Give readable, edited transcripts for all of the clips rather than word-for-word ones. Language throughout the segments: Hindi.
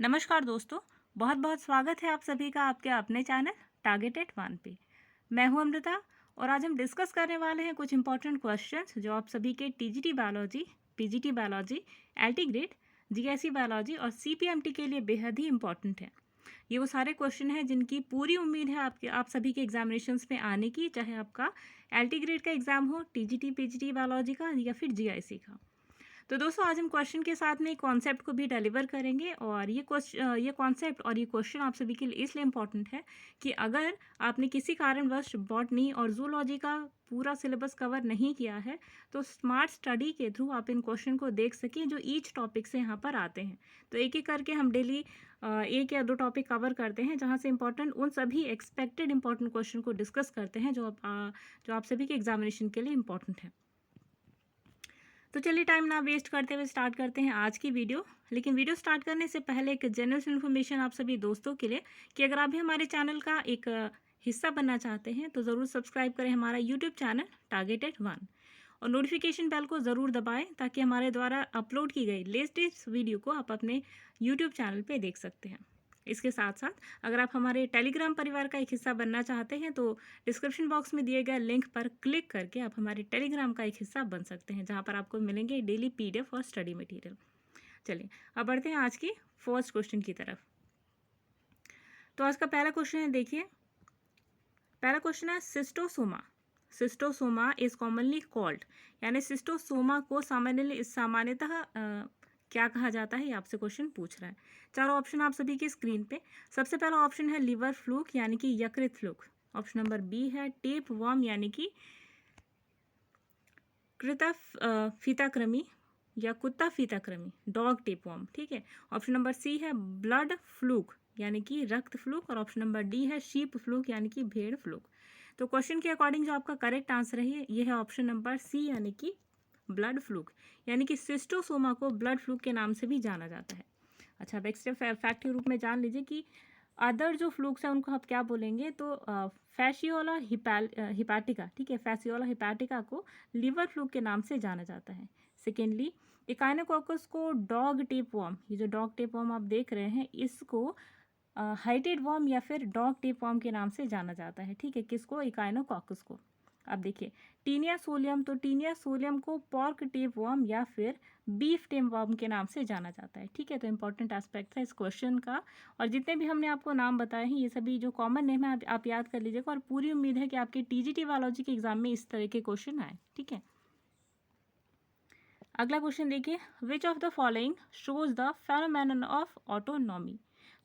नमस्कार दोस्तों। बहुत बहुत स्वागत है आप सभी का आपके अपने चैनल टारगेटेड वन पे। मैं हूं अमृता और आज हम डिस्कस करने वाले हैं कुछ इंपॉर्टेंट क्वेश्चंस जो आप सभी के TGT biology, PGT biology, LT grade, GSE biology और सीपीएमटी के लिए बेहद ही इंपॉर्टेंट है। ये वो सारे क्वेश्चन हैं जिनकी पूरी उम्मीद है आप सभी के एग्जामिनेशंस में आने की, चाहे आपका एलटी ग्रेड का एग्जाम हो, टीजीटी पीजीटी बायोलॉजी का या फिर जीआईसी का। तो दोस्तों आज हम क्वेश्चन के साथ में कॉन्सेप्ट को भी डिलीवर करेंगे और ये कॉन्सेप्ट और ये क्वेश्चन आप सभी के लिए इसलिए इम्पॉर्टेंट है कि अगर आपने किसी कारणवश बॉटनी और जूलॉजी का पूरा सिलेबस कवर नहीं किया है तो स्मार्ट स्टडी के थ्रू आप इन क्वेश्चन को देख सकें जो ईच टॉपिक से यहाँ पर आते हैं। तो एक एक करके हम डेली एक या दो टॉपिक कवर करते हैं जहाँ से इंपॉर्टेंट उन सभी एक्सपेक्टेड इंपॉर्टेंट क्वेश्चन को डिस्कस करते हैं जो आप सभी के एग्जामिनेशन के लिए इंपॉर्टेंट है। तो चलिए टाइम ना वेस्ट करते हुए स्टार्ट करते हैं आज की वीडियो। लेकिन वीडियो स्टार्ट करने से पहले एक जनरल इन्फॉर्मेशन आप सभी दोस्तों के लिए कि अगर आप भी हमारे चैनल का एक हिस्सा बनना चाहते हैं तो ज़रूर सब्सक्राइब करें हमारा यूट्यूब चैनल टारगेटेड वन और नोटिफिकेशन बेल को ज़रूर दबाएं ताकि हमारे द्वारा अपलोड की गई लेटेस्ट वीडियो को आप अपने यूट्यूब चैनल पर देख सकते हैं। इसके साथ साथ अगर आप हमारे टेलीग्राम परिवार का एक हिस्सा बनना चाहते हैं तो डिस्क्रिप्शन बॉक्स में दिए गए लिंक पर क्लिक करके आप हमारे टेलीग्राम का एक हिस्सा बन सकते हैं जहां पर आपको मिलेंगे डेली पीडीएफ और स्टडी मटेरियल। चलिए अब बढ़ते हैं आज की फर्स्ट क्वेश्चन की तरफ। तो आज का पहला क्वेश्चन है, देखिए पहला क्वेश्चन है schistosoma. Schistosoma is commonly called, यानी सिस्टोसोमा को सामान्यतः क्या कहा जाता है, ये आपसे क्वेश्चन पूछ रहा है। चारों ऑप्शन आप सभी की स्क्रीन पे। सबसे पहला ऑप्शन है लिवर फ्लूक यानी कि यकृत फ्लूक। ऑप्शन नंबर बी है टेप वर्म यानी कि कृता फीताकृमि या कुत्ता फीताकृमि, डॉग टेप वर्म, ठीक है। ऑप्शन नंबर सी है ब्लड फ्लूक यानी कि रक्त फ्लूक और ऑप्शन नंबर डी है शीप फ्लूक यानी कि भेड़ फ्लूक। तो क्वेश्चन के अकॉर्डिंग जो आपका करेक्ट आंसर है ये है ऑप्शन नंबर सी यानी कि ब्लड फ्लूक, यानी कि सिस्टोसोमा को ब्लड फ्लूक के नाम से भी जाना जाता है। अच्छा, अब एक्स्ट्रा फैक्ट के रूप में जान लीजिए कि अदर जो फ्लूक्स हैं उनको आप क्या बोलेंगे, तो फैसियोला हिपैटिका, ठीक है, फैसियोला हिपैटिका को लिवर फ्लूक के नाम से जाना जाता है। सेकेंडली इकाइनोकोकस को डॉग टेप वर्म, ये जो डॉग टेप वर्म आप देख रहे हैं इसको हाइटेड वर्म या फिर डॉग टेप वर्म के नाम से जाना जाता है, ठीक है, किसको, इकाइनोकोकस को। अब देखिए टीनिया सोलियम, तो टीनिया सोलियम को पॉर्क टेप वर्म या फिर बीफ टेप वर्म के नाम से जाना जाता है, ठीक है। तो इंपॉर्टेंट एस्पेक्ट है इस क्वेश्चन का और जितने भी हमने आपको नाम बताए हैं ये सभी जो कॉमन नेम है आप याद कर लीजिएगा और पूरी उम्मीद है कि आपके टीजीटी बायोलॉजी के एग्जाम में इस तरह के क्वेश्चन आए, ठीक है। अगला क्वेश्चन देखिए, विच of the following shows the phenomenon of autotomy.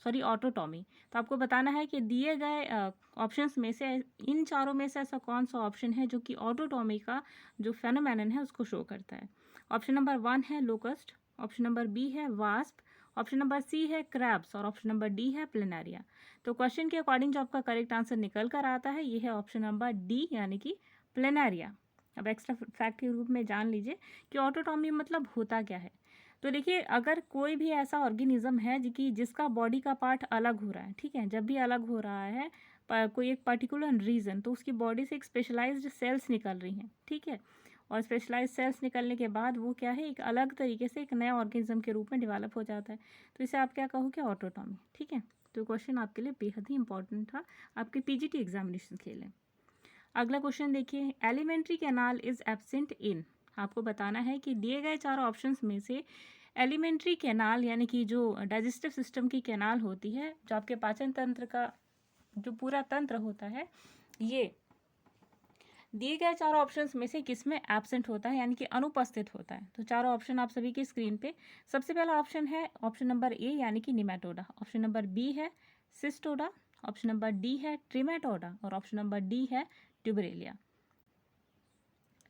तो आपको बताना है कि दिए गए ऑप्शंस में से इन चारों में से ऐसा कौन सा ऑप्शन है जो कि ऑटोटॉमी का जो फेनोमेनन है उसको शो करता है। ऑप्शन नंबर 1 है लोकस्ट, ऑप्शन नंबर बी है वास्प, ऑप्शन नंबर सी है क्रैब्स और ऑप्शन नंबर डी है प्लेनारिया। तो क्वेश्चन के अकॉर्डिंग जो आपका करेक्ट आंसर निकल कर आता है ये है ऑप्शन नंबर डी यानी कि प्लेनारिया। अब एक्स्ट्रा फैक्ट के रूप में जान लीजिए कि ऑटोटॉमी मतलब होता क्या है। तो देखिए अगर कोई भी ऐसा ऑर्गेनिज्म है जिसका बॉडी का पार्ट अलग हो रहा है, ठीक है, जब भी अलग हो रहा है कोई एक पर्टिकुलर रीजन, तो उसकी बॉडी से एक स्पेशलाइज्ड सेल्स निकल रही हैं, ठीक है, और स्पेशलाइज्ड सेल्स निकलने के बाद वो क्या है एक अलग तरीके से एक नया ऑर्गेनिज्म के रूप में डेवलप हो जाता है। तो इसे आप क्या कहोगे, ऑटोटॉमी, ठीक है। तो क्वेश्चन आपके लिए बेहद ही इंपॉर्टेंट था आपके पीजीटी एग्जामिनेशन के लिए। अगला क्वेश्चन देखिए, alimentary canal is absent in. आपको बताना है कि दिए गए चारों ऑप्शंस में से एलिमेंट्री कैनाल यानी कि जो डाइजेस्टिव सिस्टम की कैनाल होती है, जो आपके पाचन तंत्र का जो पूरा तंत्र होता है, ये दिए गए चारों ऑप्शंस में से किसमें एब्सेंट होता है यानी कि अनुपस्थित होता है। तो चारों ऑप्शन आप सभी की स्क्रीन पे। सबसे पहला ऑप्शन है ऑप्शन नंबर ए यानी कि निमेटोडा, ऑप्शन नंबर बी है सिस्टोडा, ऑप्शन नंबर डी है ट्रिमेटोडा और ऑप्शन नंबर डी है ट्यूबरेलिया।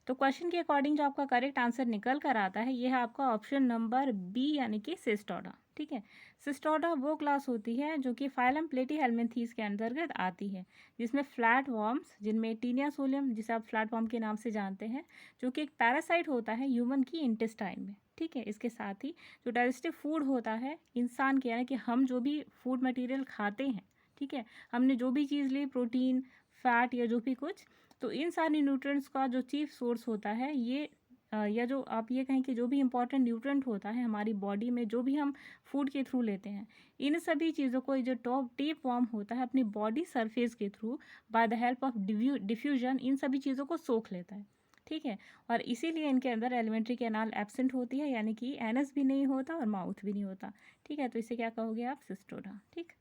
तो क्वेश्चन के अकॉर्डिंग जो आपका करेक्ट आंसर निकल कर आता है ये है आपका ऑप्शन नंबर बी यानी कि सिस्टोडा, ठीक है। सिस्टोडा वो क्लास होती है जो कि फाइलम प्लेटीहेल्मिन्थीज के अंतर्गत आती है, जिसमें फ्लैट वॉर्म्स, जिनमें टीनिया सोलियम जिसे आप फ्लैट वॉर्म के नाम से जानते हैं, जो कि एक पैरासाइट होता है ह्यूमन की इंटेस्टाइन में, ठीक है। इसके साथ ही जो डाइजेस्टिव फूड होता है इंसान के, यानी कि हम जो भी फूड मटेरियल खाते हैं, ठीक है, हमने जो भी चीज़ ली, प्रोटीन, फैट या जो भी कुछ, तो इन सारे न्यूट्रिएंट्स का जो चीफ सोर्स होता है ये या जो आप ये कहें कि जो भी इम्पोर्टेंट न्यूट्रेंट होता है हमारी बॉडी में, जो भी हम फूड के थ्रू लेते हैं, इन सभी चीज़ों को जो टेप फॉर्म होता है अपनी बॉडी सरफेस के through by the help of diffusion इन सभी चीज़ों को सोख लेता है। ठीक है, और इसीलिए इनके अंदर एलिमेंट्री कैनाल एब्सेंट होती है, यानी कि एनस भी नहीं होता और माउथ भी नहीं होता। ठीक है, तो इसे क्या कहोगे आप? सिस्टोडा। ठीक,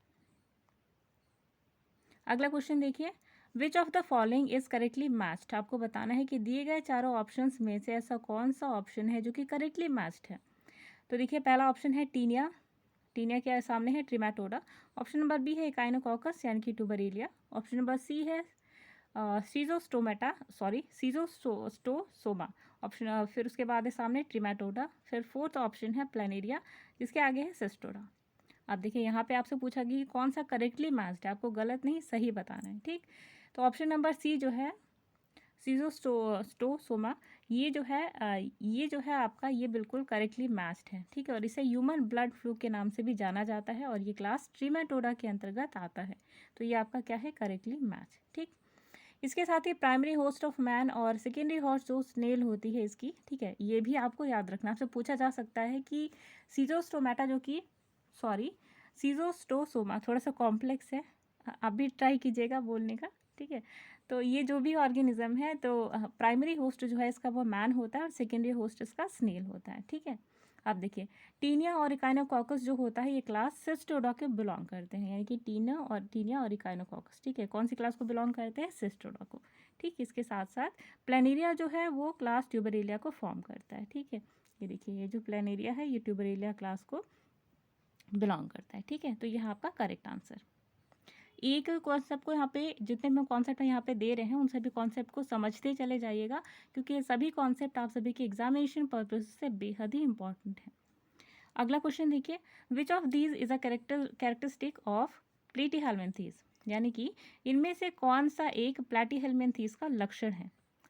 अगला क्वेश्चन देखिए, विच of the following is correctly matched. आपको बताना है कि दिए गए चारों ऑप्शंस में से ऐसा कौन सा ऑप्शन है जो कि करेक्टली मैच्ड है। तो देखिए, पहला ऑप्शन है टीनिया, टीनिया के सामने है ट्रिमेटोडा। ऑप्शन नंबर बी है इकाइनोकॉकस यानी कि ट्यूबेरिलिया। ऑप्शन नंबर सी है सीजोस्टोसोमा। ऑप्शन फिर उसके बाद है सामने ट्रिमेटोडा। फिर फोर्थ ऑप्शन है प्लेनेरिया, जिसके आगे है सिस्टोडा। अब देखिए, यहाँ पे आपसे पूछा गया कि कौन सा करेक्टली मैच्ड है, आपको गलत नहीं सही बताना है। ठीक, तो ऑप्शन नंबर सी जो है सीजोस्टोसोमा, ये जो है आपका, ये बिल्कुल करेक्टली मैच्ड है। ठीक है, और इसे ह्यूमन ब्लड फ्लू के नाम से भी जाना जाता है और ये क्लास ट्रिमेटोडा के अंतर्गत आता है। तो ये आपका क्या है? Correctly match. ठीक, इसके साथ ही प्राइमरी होस्ट ऑफ मैन और सेकेंडरी होस्ट जो स्नेल होती है इसकी, ठीक है, ये भी आपको याद रखना। आपसे पूछा जा सकता है कि सीजोस्टोमेटा जो कि सीजोस्टोसोमा थोड़ा सा कॉम्प्लेक्स है, आप भी ट्राई कीजिएगा बोलने का। ठीक है, तो ये जो भी ऑर्गेनिज्म है, तो प्राइमरी होस्ट जो है इसका वो मैन होता है और सेकेंडरी होस्ट इसका स्नेल होता है। ठीक है, अब देखिए, टीनिया और इकाइनोकॉकस जो होता है ये क्लास सिस्टोडा के बिलोंग करते हैं, यानी कि टीनिया और इकाइनोकॉकस। ठीक है, कौन सी क्लास को बिलोंग करते हैं? सिस्टोडा को। ठीक, इसके साथ साथ प्लेनेरिया जो है वो क्लास ट्यूबेरिलिया को फॉर्म करता है। ठीक है, ये देखिए, ये जो प्लेनेरिया है ये ट्यूबेरिलिया क्लास को बिलोंग करता है। ठीक है, तो यह आपका करेक्ट आंसर। एक कॉन्सेप्ट को यहाँ पे, जितने मैं कॉन्सेप्ट यहाँ पे दे रहे हैं उन सभी कॉन्सेप्ट को समझते चले जाइएगा, क्योंकि ये सभी कॉन्सेप्ट आप सभी के एग्जामिनेशन पर्पज से बेहद ही इंपॉर्टेंट है। अगला क्वेश्चन देखिए, which of these is a characteristic of Platyhelminthes, यानी कि इनमें से कौन सा एक प्लेटीहेल्मिन्थीज का लक्षण है।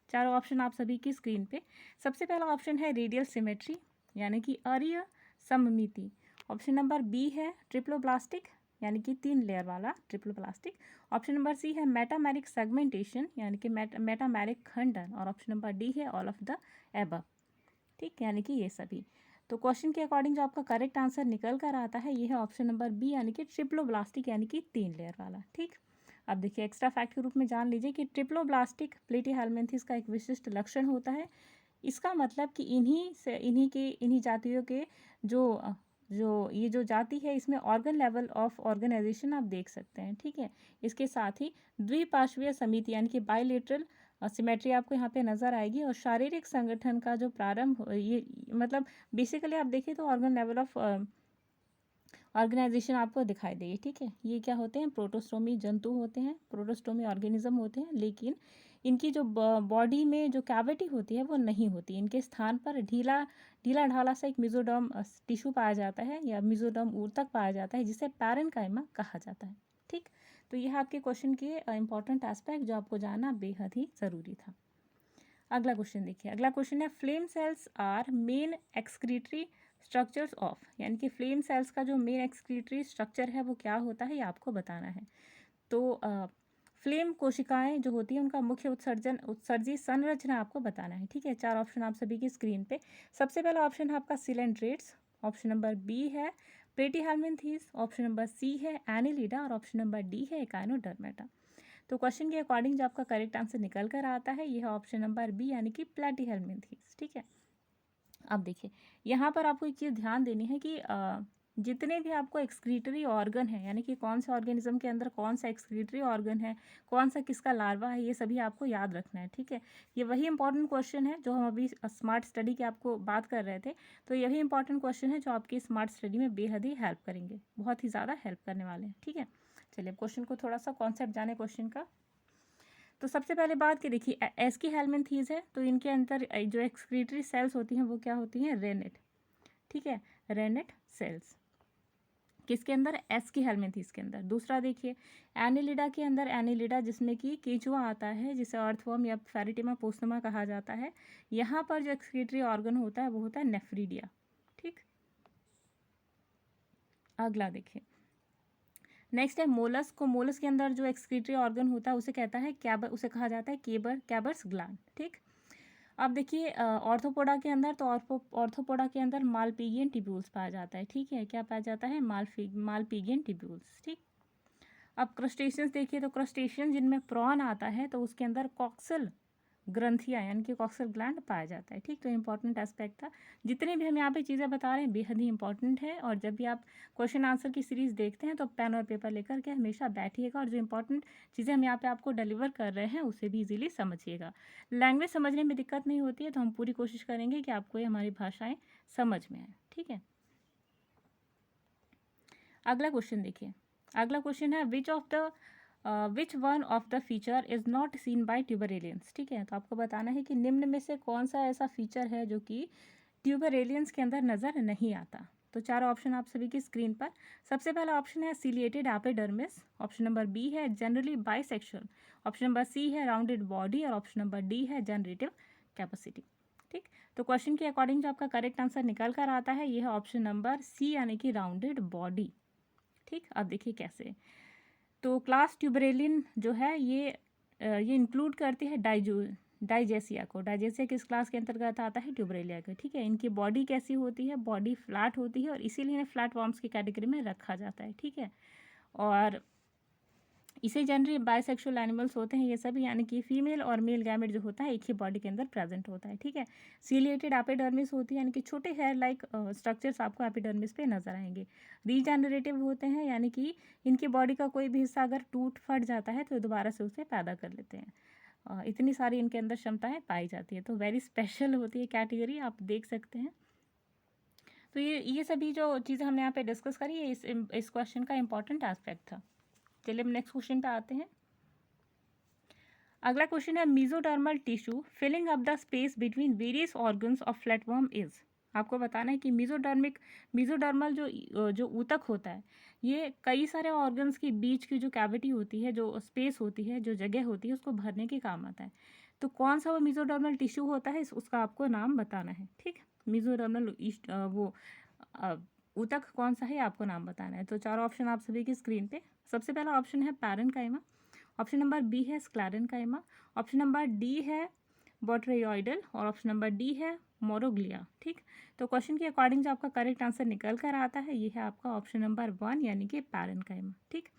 चारों ऑप्शन आप सभी की स्क्रीन पे। सबसे पहला ऑप्शन है रेडियल सिमेट्री, यानी कि अरीय सममिति। ऑप्शन नंबर बी है ट्रिप्लोब्लास्टिक, यानी कि 3 लेयर वाला ट्रिप्लोब्लास्टिक। ऑप्शन नंबर सी है मेटामेरिक सेगमेंटेशन, यानी कि मेटामेरिक खंडन। और ऑप्शन नंबर डी है ऑल ऑफ द एबव। ठीक, यानी कि ये सभी। तो क्वेश्चन के अकॉर्डिंग जो आपका करेक्ट आंसर निकल कर आता है ये है ऑप्शन नंबर बी, यानी कि ट्रिप्लोब्लास्टिक, यानी कि 3 लेयर वाला। ठीक, अब देखिए, एक्स्ट्रा फैक्ट के रूप में जान लीजिए कि ट्रिप्लोब्लास्टिक प्लेटीहेल्मिन्थीज का एक विशिष्ट लक्षण होता है। इसका मतलब कि इन्हीं जातियों के जो ये जो जाति है इसमें ऑर्गन लेवल ऑफ ऑर्गेनाइजेशन आप देख सकते हैं। ठीक है, इसके साथ ही द्विपार्श्वीय समिति, यानी कि बाइलेटरल सिमेट्री आपको यहाँ पे नज़र आएगी। और शारीरिक संगठन का जो प्रारंभ, ये मतलब बेसिकली आप देखें तो ऑर्गन लेवल ऑफ ऑर्गेनाइजेशन आपको दिखाई देगी। ठीक है, ये क्या होते हैं? प्रोटोस्टोमी जंतु होते हैं, प्रोटोस्टोमी ऑर्गेनिज्म होते हैं, लेकिन इनकी जो बॉडी में जो कैविटी होती है वो नहीं होती। इनके स्थान पर ढीला ढाला सा एक मिजोडर्म टिश्यू पाया जाता है, या मिजोडर्म ऊतक पाया जाता है, जिसे पैरेन्काइमा कहा जाता है। ठीक, तो यह आपके क्वेश्चन के इंपॉर्टेंट एस्पेक्ट जो आपको जानना बेहद ही ज़रूरी था। अगला क्वेश्चन देखिए, अगला क्वेश्चन है flame cells are main excretory structures of, यानी कि फ्लेम सेल्स का जो मेन एक्सक्रीटरी स्ट्रक्चर है वो क्या होता है, ये आपको बताना है। तो फ्लेम कोशिकाएं जो होती हैं उनका मुख्य उत्सर्जी संरचना आपको बताना है। ठीक है, 4 ऑप्शन आप सभी की स्क्रीन पे। सबसे पहला ऑप्शन है आपका सिलेंड्रेट्स, ऑप्शन नंबर बी है प्लेटीहेल्मिन्थीज, ऑप्शन नंबर सी है एनिलिडा और ऑप्शन नंबर डी है एकाइनोडर्मेटा। तो क्वेश्चन के अकॉर्डिंग जो आपका करेक्ट आंसर निकल कर आता है यह है ऑप्शन नंबर बी, यानी कि प्लेटीहेल्मिन्थीज। ठीक है, अब देखिए, यहाँ पर आपको एक चीज़ ध्यान देनी है कि जितने भी आपको एक्सक्रीटरी ऑर्गन है, यानी कि कौन से ऑर्गेनिज्म के अंदर कौन सा एक्सक्रीटरी ऑर्गन है, कौन सा किसका लार्वा है, ये सभी आपको याद रखना है। ठीक है, ये वही इंपॉर्टेंट क्वेश्चन है जो हम अभी स्मार्ट स्टडी की आपको बात कर रहे थे। तो यही इंपॉर्टेंट क्वेश्चन है जो आपकी स्मार्ट स्टडी में बेहद ही हेल्प करेंगे, बहुत ही ज़्यादा हेल्प करने वाले हैं। ठीक है, चलिए क्वेश्चन को थोड़ा सा कॉन्सेप्ट जाने क्वेश्चन का। तो सबसे पहले बात की देखिए, एस्की हेल्मिन्थीज है, तो इनके अंदर जो एक्सक्रीटरी सेल्स होती हैं वो क्या होती हैं? रेनेट। ठीक है, रेनेट सेल्स किसके अंदर? एस्की हेल्मिन्थीज के अंदर। दूसरा देखिए, एनिलिडा के अंदर एनिलिडा, जिसमें कि केंचुआ आता है, जिसे अर्थवर्म या फेरिटिमा पोस्टमा कहा जाता है। यहाँ पर जो एक्सक्रीटरी ऑर्गन होता है वो होता है नेफ्रीडिया। ठीक, अगला देखिए, नेक्स्ट है मोलस्क को। मोलस्क के अंदर जो एक्सक्रीटरी ऑर्गन होता है उसे कहता है कैबर, उसे कहा जाता है कैबर्स ग्लैंड। ठीक, अब देखिए ऑर्थोपोडा के अंदर तो ऑर्थोपोडा के अंदर मालपीगियन टिब्यूल्स पाया जाता है, ठीक है। क्या पाया जाता है? मालपीगियन टिब्यूल्स, ठीक। अब क्रस्टेशियंस देखिए, तो क्रस्टेशियन जिनमें प्रॉन आता है तो उसके अंदर कॉक्सल ग्रंथियाँ यानी कि कॉक्सल ग्लैंड पाया जाता है, ठीक। तो इंपॉर्टेंट एस्पेक्ट था। जितने भी हम यहाँ पे चीज़ें बता रहे हैं बेहद ही इंपॉर्टेंट है, और जब भी आप क्वेश्चन आंसर की सीरीज़ देखते हैं तो पेन और पेपर लेकर के हमेशा बैठिएगा, और जो इंपॉर्टेंट चीज़ें हम यहाँ पे आपको डिलीवर कर रहे हैं उसे भी इजीली समझिएगा। लैंग्वेज समझने में दिक्कत नहीं होती है, तो हम पूरी कोशिश करेंगे कि आपको ये हमारी भाषाएँ समझ में आए, ठीक है। अगला क्वेश्चन देखिए। अगला क्वेश्चन है which one of the feature is not seen by turbellarians, ठीक है। तो आपको बताना है कि निम्न में से कौन सा ऐसा फीचर है जो कि ट्यूबर एलियंस के अंदर नज़र नहीं आता। तो चार ऑप्शन आप सभी की स्क्रीन पर। सबसे पहला ऑप्शन है ciliated epidermis, option number B है generally bisexual, option number C है राउंडेड बॉडी, और ऑप्शन नंबर डी है जनरेटिव कैपेसिटी, ठीक। तो क्वेश्चन के अकॉर्डिंग जो आपका करेक्ट आंसर निकल कर आता है ये है ऑप्शन नंबर सी यानी कि राउंडेड बॉडी, ठीक। अब देखिए कैसे। तो क्लास ट्यूबरेलिन जो है ये इंक्लूड करती है डाइजेसिया को। डाइजेसिया किस क्लास के अंतर्गत आता है? ट्यूबरेलिया के, ठीक है। इनकी बॉडी कैसी होती है? बॉडी फ्लैट होती है, और इसीलिए इन्हें फ्लैट वॉर्म्स की कैटेगरी में रखा जाता है, ठीक है। और इसे जनरली बाइसेक्सुअल एनिमल्स होते हैं ये सभी, यानी कि फीमेल और मेल गैमेट जो होता है एक ही बॉडी के अंदर प्रेजेंट होता है, ठीक है। सीलिएटेड एपिडर्मिस होती है, यानी कि छोटे हेयर लाइक स्ट्रक्चर्स आपको एपिडर्मिस पे नजर आएंगे। रीजनरेटिव होते हैं, यानी कि इनकी बॉडी का कोई भी हिस्सा अगर टूट फट जाता है तो दोबारा से उसे पैदा कर लेते हैं। इतनी सारी इनके अंदर क्षमताएं पाई जाती है, तो वेरी स्पेशल होती है कैटेगरी, आप देख सकते हैं। तो ये सभी जो चीज़ें हमने यहाँ पे डिस्कस करी है इस क्वेश्चन का इंपॉर्टेंट एस्पेक्ट था। चलिए हम नेक्स्ट क्वेश्चन पे आते हैं। अगला क्वेश्चन है mesodermal tissue filling up the space between various organs of flatworm is. आपको बताना है कि मीजोडर्मल जो ऊतक होता है ये कई सारे ऑर्गन्स के बीच की जो कैविटी होती है, जो स्पेस होती है, जो जगह होती है, उसको भरने के काम आता है। तो कौन सा वो मीजोडर्मल टिश्यू होता है उसका आपको नाम बताना है, ठीक। मीजोडर्मल ऊतक कौन सा है आपको नाम बताना है। तो चार ऑप्शन आप सभी की स्क्रीन पे। सबसे पहला ऑप्शन है पैरेन्काइमा, ऑप्शन नंबर बी है स्क्लेरेन्काइमा, ऑप्शन नंबर डी है बोट्रेयोइडल, और ऑप्शन नंबर डी है मोरोग्लिया, ठीक। तो क्वेश्चन के अकॉर्डिंग जो आपका करेक्ट आंसर निकल कर आता है ये है आपका ऑप्शन नंबर 1 यानी कि पैरेन्काइमा, ठीक।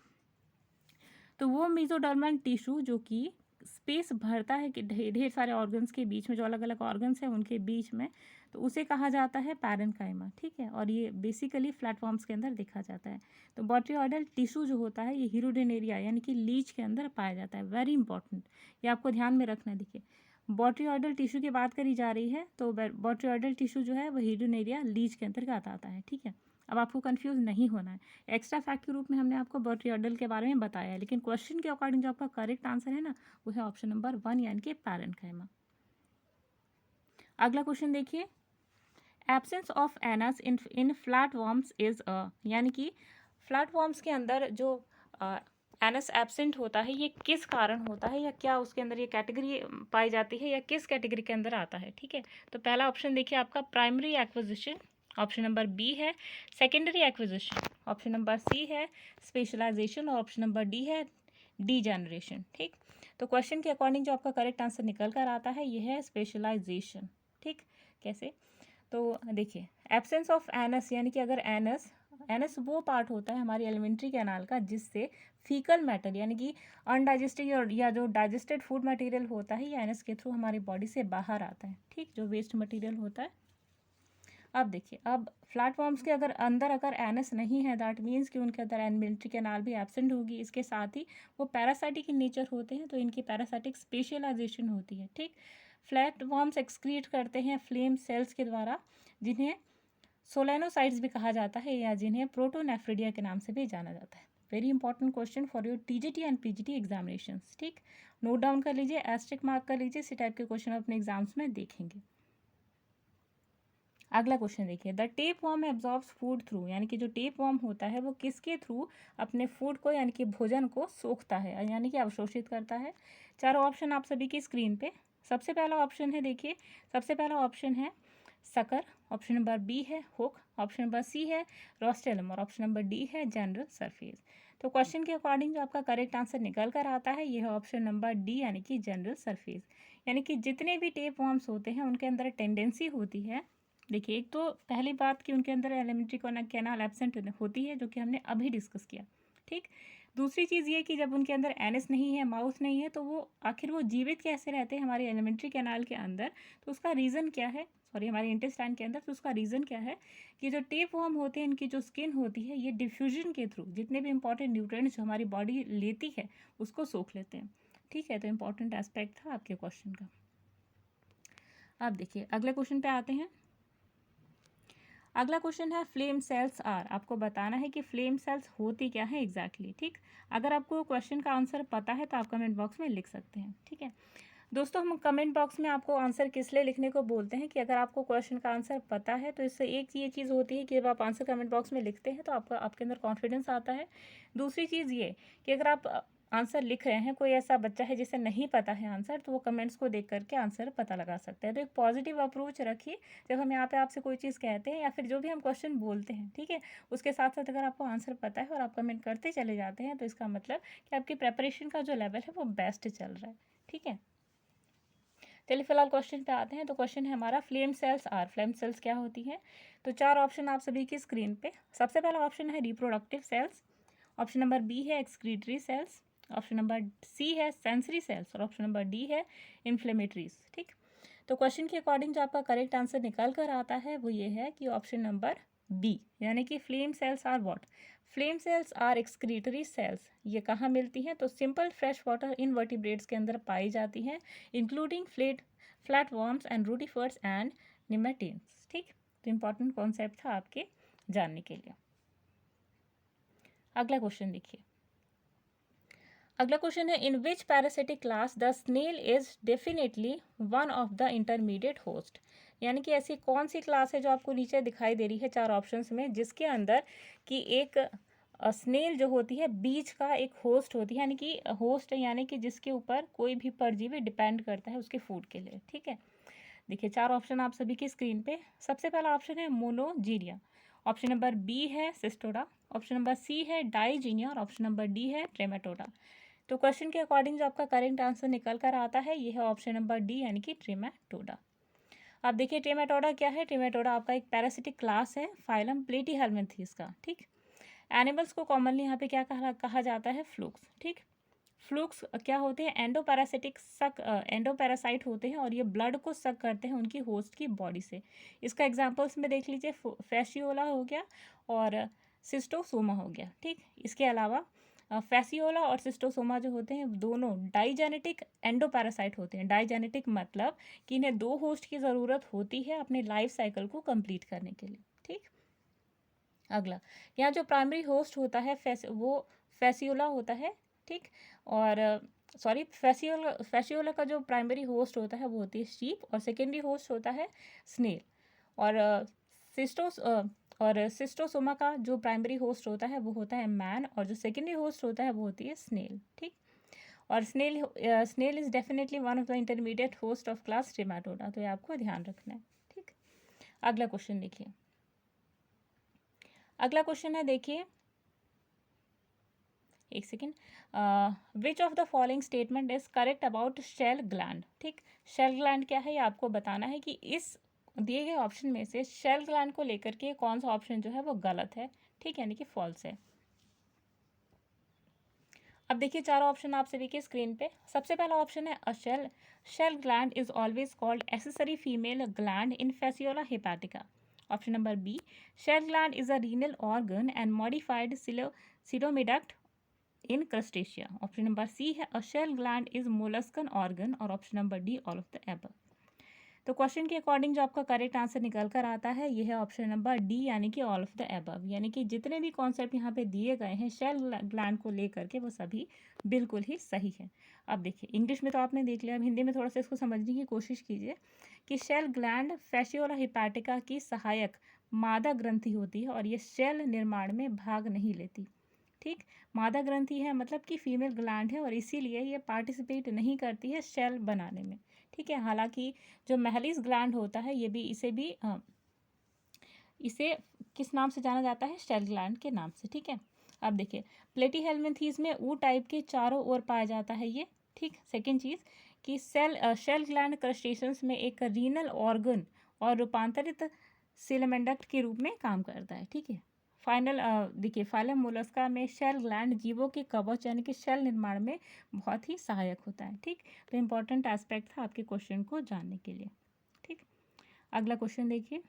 तो वो मीजोडर्मल टिश्यू जो कि स्पेस भरता है कि ढेर सारे ऑर्गन्स के बीच में, जो अलग अलग ऑर्गन्स हैं उनके बीच में, तो उसे कहा जाता है पैरेन्काइमा, ठीक है। और ये बेसिकली फ्लैटफॉर्म्स के अंदर देखा जाता है। तो बोट्रियोइडल टिश्यू जो होता है ये हीरोडेनेरिया यानी कि लीच के अंदर पाया जाता है। वेरी इंपॉर्टेंट, ये आपको ध्यान में रखना है। देखिए बोट्रियोइडल टिश्यू की बात करी जा रही है, तो बोट्रियोइडल टिश्यू जो है वो हीरोडेनेरिया लीच के अंतर्गत आता है, ठीक है। अब आपको कंफ्यूज नहीं होना है, एक्स्ट्रा फैक्ट के रूप में हमने आपको बोट्रियोइडल के बारे में बताया है, लेकिन क्वेश्चन के अकॉर्डिंग जो आपका करेक्ट आंसर है ना वो है ऑप्शन नंबर 1 यानी कि पैरेन्काइमा। अगला क्वेश्चन देखिए, absence of anus in flatworms is यानी कि फ्लैटवर्म्स के अंदर जो एनस एब्सेंट होता है ये किस कारण होता है, या क्या उसके अंदर ये कैटेगरी पाई जाती है, या किस कैटेगरी के अंदर आता है, ठीक है। तो पहला ऑप्शन देखिए आपका primary acquisition, option number B है secondary acquisition, option number C है स्पेशलाइजेशन, और ऑप्शन नंबर डी है डीजेनरेशन, ठीक। तो क्वेश्चन के अकॉर्डिंग जो आपका करेक्ट आंसर निकल कर आता है ये है स्पेशलाइजेशन, ठीक। कैसे? तो देखिए एब्सेंस ऑफ एनस यानी कि अगर एनस वो पार्ट होता है हमारी एलिमेंट्री कैनाल का जिससे फीकल मैटर यानी कि अनडाइजेस्टेड या जो डाइजेस्टेड फूड मटेरियल होता है ये एनस के थ्रू हमारी बॉडी से बाहर आता है, ठीक, जो वेस्ट मटेरियल होता है। अब देखिए, अब फ्लैटफॉर्म्स के अगर एनस नहीं है दैट मीन्स कि उनके अंदर एलिमेंट्री कैनाल भी एब्सेंट होगी। इसके साथ ही वो पैरासाइटिक इन नेचर होते हैं, तो इनकी पैरासाइटिक स्पेशलाइजेशन होती है, ठीक। फ्लैटवर्म्स एक्सक्रीट करते हैं फ्लेम सेल्स के द्वारा जिन्हें सोलेनोसाइट्स भी कहा जाता है, या जिन्हें प्रोटोनेफ्रिडिया के नाम से भी जाना जाता है। Very important question for your TGT and PGT examinations, ठीक। नोट डाउन कर लीजिए, एस्टेरिक मार्क कर लीजिए, इसी टाइप के क्वेश्चन अपने एग्जाम्स में देखेंगे। अगला क्वेश्चन देखिए, the tape warm absorbs food through, यानी कि जो टेप वॉर्म होता है वो किसके थ्रू अपने फूड को यानी कि भोजन को सोखता है यानी कि अवशोषित करता है। चारों ऑप्शन आप सभी की स्क्रीन पे। सबसे पहला ऑप्शन है, देखिए सबसे पहला ऑप्शन है सकर, ऑप्शन नंबर बी है हुक, ऑप्शन नंबर सी है रोस्टेलम और ऑप्शन नंबर डी है जनरल सरफेस। तो क्वेश्चन के अकॉर्डिंग जो आपका करेक्ट आंसर निकल कर आता है ये है ऑप्शन नंबर डी यानी कि जनरल सरफेस। यानी कि जितने भी टेप वॉर्म्स होते हैं उनके अंदर टेंडेंसी होती है, देखिए एक तो पहली बात कि उनके अंदर एलिमेंट्री कैनाल एब्सेंट होती है जो कि हमने अभी डिस्कस किया, ठीक। दूसरी चीज़ ये कि जब उनके अंदर एनएस नहीं है, माउथ नहीं है, तो वो आखिर वो जीवित कैसे रहते हैं हमारे एलिमेंट्री कैनाल के अंदर, तो उसका रीज़न क्या है, सॉरी हमारे इंटेस्टाइन के अंदर, तो उसका रीज़न क्या है कि जो टेप वॉर्म होते हैं इनकी जो स्किन होती है ये डिफ्यूजन के थ्रू जितने भी इंपॉर्टेंट न्यूट्रिएंट्स जो हमारी बॉडी लेती है उसको सोख लेते हैं, ठीक है। तो इंपॉर्टेंट एस्पेक्ट था आपके क्वेश्चन का। अब देखिए अगले क्वेश्चन पे आते हैं। अगला क्वेश्चन है फ्लेम सेल्स आर, आपको बताना है कि फ्लेम सेल्स होती क्या है एग्जैक्टली, ठीक। अगर आपको क्वेश्चन का आंसर पता है तो आप कमेंट बॉक्स में लिख सकते हैं, ठीक है। दोस्तों हम कमेंट बॉक्स में आपको आंसर किस लिए लिखने को बोलते हैं कि अगर आपको क्वेश्चन का आंसर पता है तो इससे एक ये चीज़ होती है कि जब आप आंसर कमेंट बॉक्स में लिखते हैं तो आपके अंदर कॉन्फिडेंस आता है। दूसरी चीज़ ये कि अगर आप आंसर लिख रहे हैं, कोई ऐसा बच्चा है जिसे नहीं पता है आंसर, तो वो कमेंट्स को देख करके आंसर पता लगा सकता है। तो एक पॉजिटिव अप्रोच रखिए जब हम यहाँ पे आपसे कोई चीज़ कहते हैं या फिर जो भी हम क्वेश्चन बोलते हैं, ठीक है। उसके साथ साथ अगर आपको आंसर पता है और आप कमेंट करते चले जाते हैं तो इसका मतलब कि आपकी प्रेपरेशन का जो लेवल है वो बेस्ट चल रहा है, ठीक है। चलिए फिलहाल क्वेश्चन पे आते हैं। तो क्वेश्चन है हमारा flame cells are, flame cells क्या होती है। तो चार ऑप्शन आप सभी की स्क्रीन पे। सबसे पहला ऑप्शन है reproductive cells, option number B है excretory cells, option number C है सेंसरी सेल्स और ऑप्शन नंबर डी है इन्फ्लेमेटरीज, ठीक। तो क्वेश्चन के अकॉर्डिंग जो आपका करेक्ट आंसर निकल कर आता है वो ये है कि ऑप्शन नंबर बी यानी कि flame cells are what, flame cells are excretory cells. ये कहाँ मिलती हैं, तो सिंपल फ्रेश वाटर इनवर्टिब्रेट्स के अंदर पाई जाती हैं, including flat worms and rotifers and nematodes, ठीक। तो इंपॉर्टेंट कॉन्सेप्ट था आपके जानने के लिए। अगला क्वेश्चन देखिए। अगला क्वेश्चन है in which parasitic class the snail is definitely one of the intermediate host, यानी कि ऐसी कौन सी क्लास है जो आपको नीचे दिखाई दे रही है चार ऑप्शंस में, जिसके अंदर कि एक स्नेल जो होती है बीच का एक होस्ट होती है, यानी कि होस्ट है यानी कि जिसके ऊपर कोई भी परजीवी डिपेंड करता है उसके फूड के लिए, ठीक है। देखिए चार ऑप्शन आप सभी की स्क्रीन पे। सबसे पहला ऑप्शन है मोनोजीनिया, ऑप्शन नंबर बी है सिस्टोडा, ऑप्शन नंबर सी है डाइजीनिया और ऑप्शन नंबर डी है ट्रेमेटोडा। तो क्वेश्चन के अकॉर्डिंग जो आपका करेक्ट आंसर निकल कर आता है ये है ऑप्शन नंबर डी यानी कि ट्रेमेटोडा। अब देखिए ट्रेमेटोडा क्या है, ट्रेमेटोडा आपका एक पैरासिटिक क्लास है फाइलम प्लेटीहेल्मिन्थीस का, ठीक। एनिमल्स को कॉमनली यहाँ पे क्या कहा जाता है, फ्लूक्स, ठीक। फ्लूक्स क्या होते हैं, एंडोपैरासाइट होते हैं और ये ब्लड को सक करते हैं उनकी होस्ट की बॉडी से। इसका एग्जांपल्स में देख लीजिए, फैसियोला हो गया और सिस्टोसोमा हो गया, ठीक। इसके अलावा फैसियोला और सिस्टोसोमा जो होते हैं दोनों डाइजेनेटिक एंडोपैरासाइट होते हैं। डाइजेनेटिक मतलब कि इन्हें दो होस्ट की ज़रूरत होती है अपने लाइफ साइकिल को कंप्लीट करने के लिए, ठीक। अगला, यहाँ जो प्राइमरी होस्ट होता है वो फैसियोला होता है, ठीक। और सॉरी फैसियोला का जो प्राइमरी होस्ट होता है वो होती है शीप और सेकेंडरी होस्ट होता है स्नेल। और सिस्टोसोमा का जो प्राइमरी होस्ट होता है वो होता है मैन और जो सेकेंडरी होस्ट होता है वो होती है स्नेल, ठीक। और snail is definitely one of the intermediate host of class trematoda, तो ये आपको ध्यान रखना है, ठीक। अगला क्वेश्चन देखिए। अगला क्वेश्चन है देखिए, एक second, which of the following statement is correct about shell gland, ठीक। शेल ग्लैंड क्या है ये आपको बताना है कि इस दिए गए ऑप्शन में से शेल ग्लैंड को लेकर के कौन सा ऑप्शन जो है वो गलत है, ठीक, यानी कि फॉल्स है। अब देखिए चार ऑप्शन आप सभी के स्क्रीन पे। सबसे पहला ऑप्शन है shell gland is always called accessory female gland in Fasciola hepatica. Option number B, shell gland is a renal organ and modified coelomoduct in Crustacea. Option number C है a shell gland is molluscan organ और option number D all of the above. तो क्वेश्चन के अकॉर्डिंग जो आपका करेक्ट आंसर निकल कर आता है ये है ऑप्शन नंबर डी यानी कि ऑल ऑफ द एबव, यानी कि जितने भी कॉन्सेप्ट यहाँ पे दिए गए हैं शेल ग्लैंड को लेकर के वो सभी बिल्कुल ही सही है। अब देखिए इंग्लिश में तो आपने देख लिया, अब हिंदी में थोड़ा सा इसको समझने की कोशिश कीजिए कि शेल ग्लैंड फैसियोला हिपैटिका की सहायक मादा ग्रंथि होती है और ये शेल निर्माण में भाग नहीं लेती, ठीक। मादा ग्रंथि है मतलब कि फीमेल ग्लैंड है और इसीलिए ये पार्टिसिपेट नहीं करती है शेल बनाने में, ठीक है। हालांकि जो महलिस ग्लैंड होता है ये भी इसे किस नाम से जाना जाता है, शेल ग्लैंड के नाम से। ठीक है। अब देखिए प्लेटीहेल्मिन्थीज में ऊ टाइप के चारों ओर पाया जाता है ये। ठीक। सेकेंड चीज़ कि शेल ग्लैंड क्रस्टेशियंस में एक रीनल ऑर्गन और रूपांतरित सिलेमेंडक्ट के रूप में काम करता है। ठीक है। फाइनल देखिए फाइलम मोलस्का में शेल ग्लैंड जीवों के कवच यानी कि शेल निर्माण में बहुत ही सहायक होता है। ठीक। तो इम्पॉर्टेंट एस्पेक्ट था आपके क्वेश्चन को जानने के लिए। ठीक। अगला क्वेश्चन देखिए।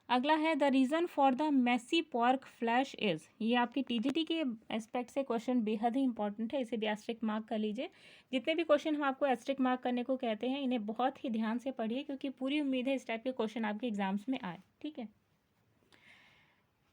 अगला है the reason for the measly pork flesh is. ये आपकी टीजीटी के एस्पेक्ट से क्वेश्चन बेहद ही इंपॉर्टेंट है, इसे भी एस्ट्रिक मार्क कर लीजिए। जितने भी क्वेश्चन हम आपको एस्ट्रिक मार्क करने को कहते हैं इन्हें बहुत ही ध्यान से पढ़िए, क्योंकि पूरी उम्मीद है इस टाइप के क्वेश्चन आपके एग्जाम्स में आए। ठीक है।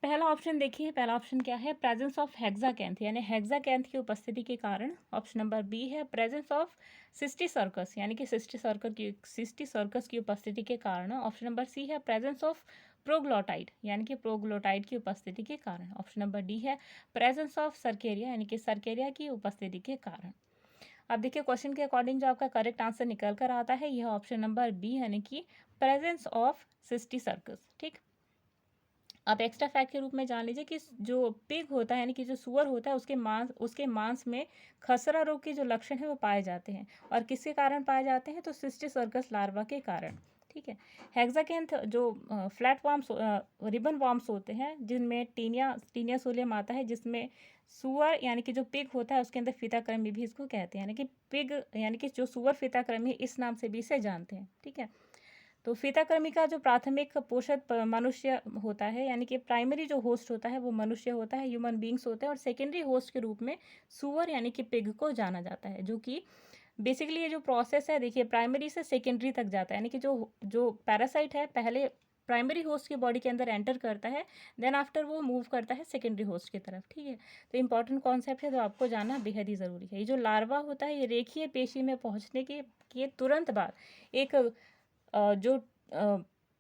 पहला ऑप्शन देखिए, पहला ऑप्शन क्या है, प्रेजेंस ऑफ हेक्साकैंथ यानी हेक्साकैंथ की उपस्थिति के कारण। ऑप्शन नंबर बी है प्रेजेंस ऑफ सिस्टिसर्कस यानी कि सिस्टिसर्कस की उपस्थिति के कारण। ऑप्शन नंबर सी है प्रेजेंस ऑफ प्रोग्लोटाइड यानी कि प्रोग्लोटाइड की उपस्थिति के कारण। ऑप्शन नंबर डी है प्रेजेंस ऑफ सर्केरिया यानी कि सर्केरिया की उपस्थिति के कारण। अब देखिए क्वेश्चन के अकॉर्डिंग जो आपका करेक्ट आंसर निकल कर आता है यह ऑप्शन नंबर बी यानी कि प्रेजेंस ऑफ सिस्टिसर्कस। ठीक। आप एक्स्ट्रा फैक्ट के रूप में जान लीजिए कि जो पिग होता है यानी कि जो सुअर होता है उसके मांस में खसरा रोग के जो लक्षण है वो पाए जाते हैं। और किसके कारण पाए जाते हैं, तो सिस्टिसर्कस लार्वा के कारण। ठीक है। हेक्साकैंथ जो फ्लैट वॉर्म्स रिबन वॉर्म्स होते हैं जिनमें टीनिया सोलियम आता है, जिसमें सुअर यानी कि जो पिग होता है उसके अंदर फीताकृमि भी इसको कहते हैं, यानी कि पिग यानी कि जो सुअर फीताकृमि इस नाम से भी इसे जानते हैं। ठीक है। तो फीताकृमि का जो प्राथमिक पोषक मनुष्य होता है यानी कि प्राइमरी जो होस्ट होता है वो मनुष्य होता है, ह्यूमन बींग्स होते हैं, और सेकेंडरी होस्ट के रूप में सुअर यानी कि पिग को जाना जाता है। जो कि बेसिकली ये जो प्रोसेस है देखिए प्राइमरी से सेकेंडरी तक जाता है, यानी कि जो जो पैरासाइट है पहले प्राइमरी होस्ट की बॉडी के अंदर एंटर करता है, देन आफ्टर वो मूव करता है सेकेंडरी होस्ट की तरफ। ठीक है। तो इंपॉर्टेंट कॉन्सेप्ट है, तो आपको जानना बेहद ही ज़रूरी है। ये जो लार्वा होता है ये रेखीय पेशी में पहुंचने के तुरंत बाद एक जो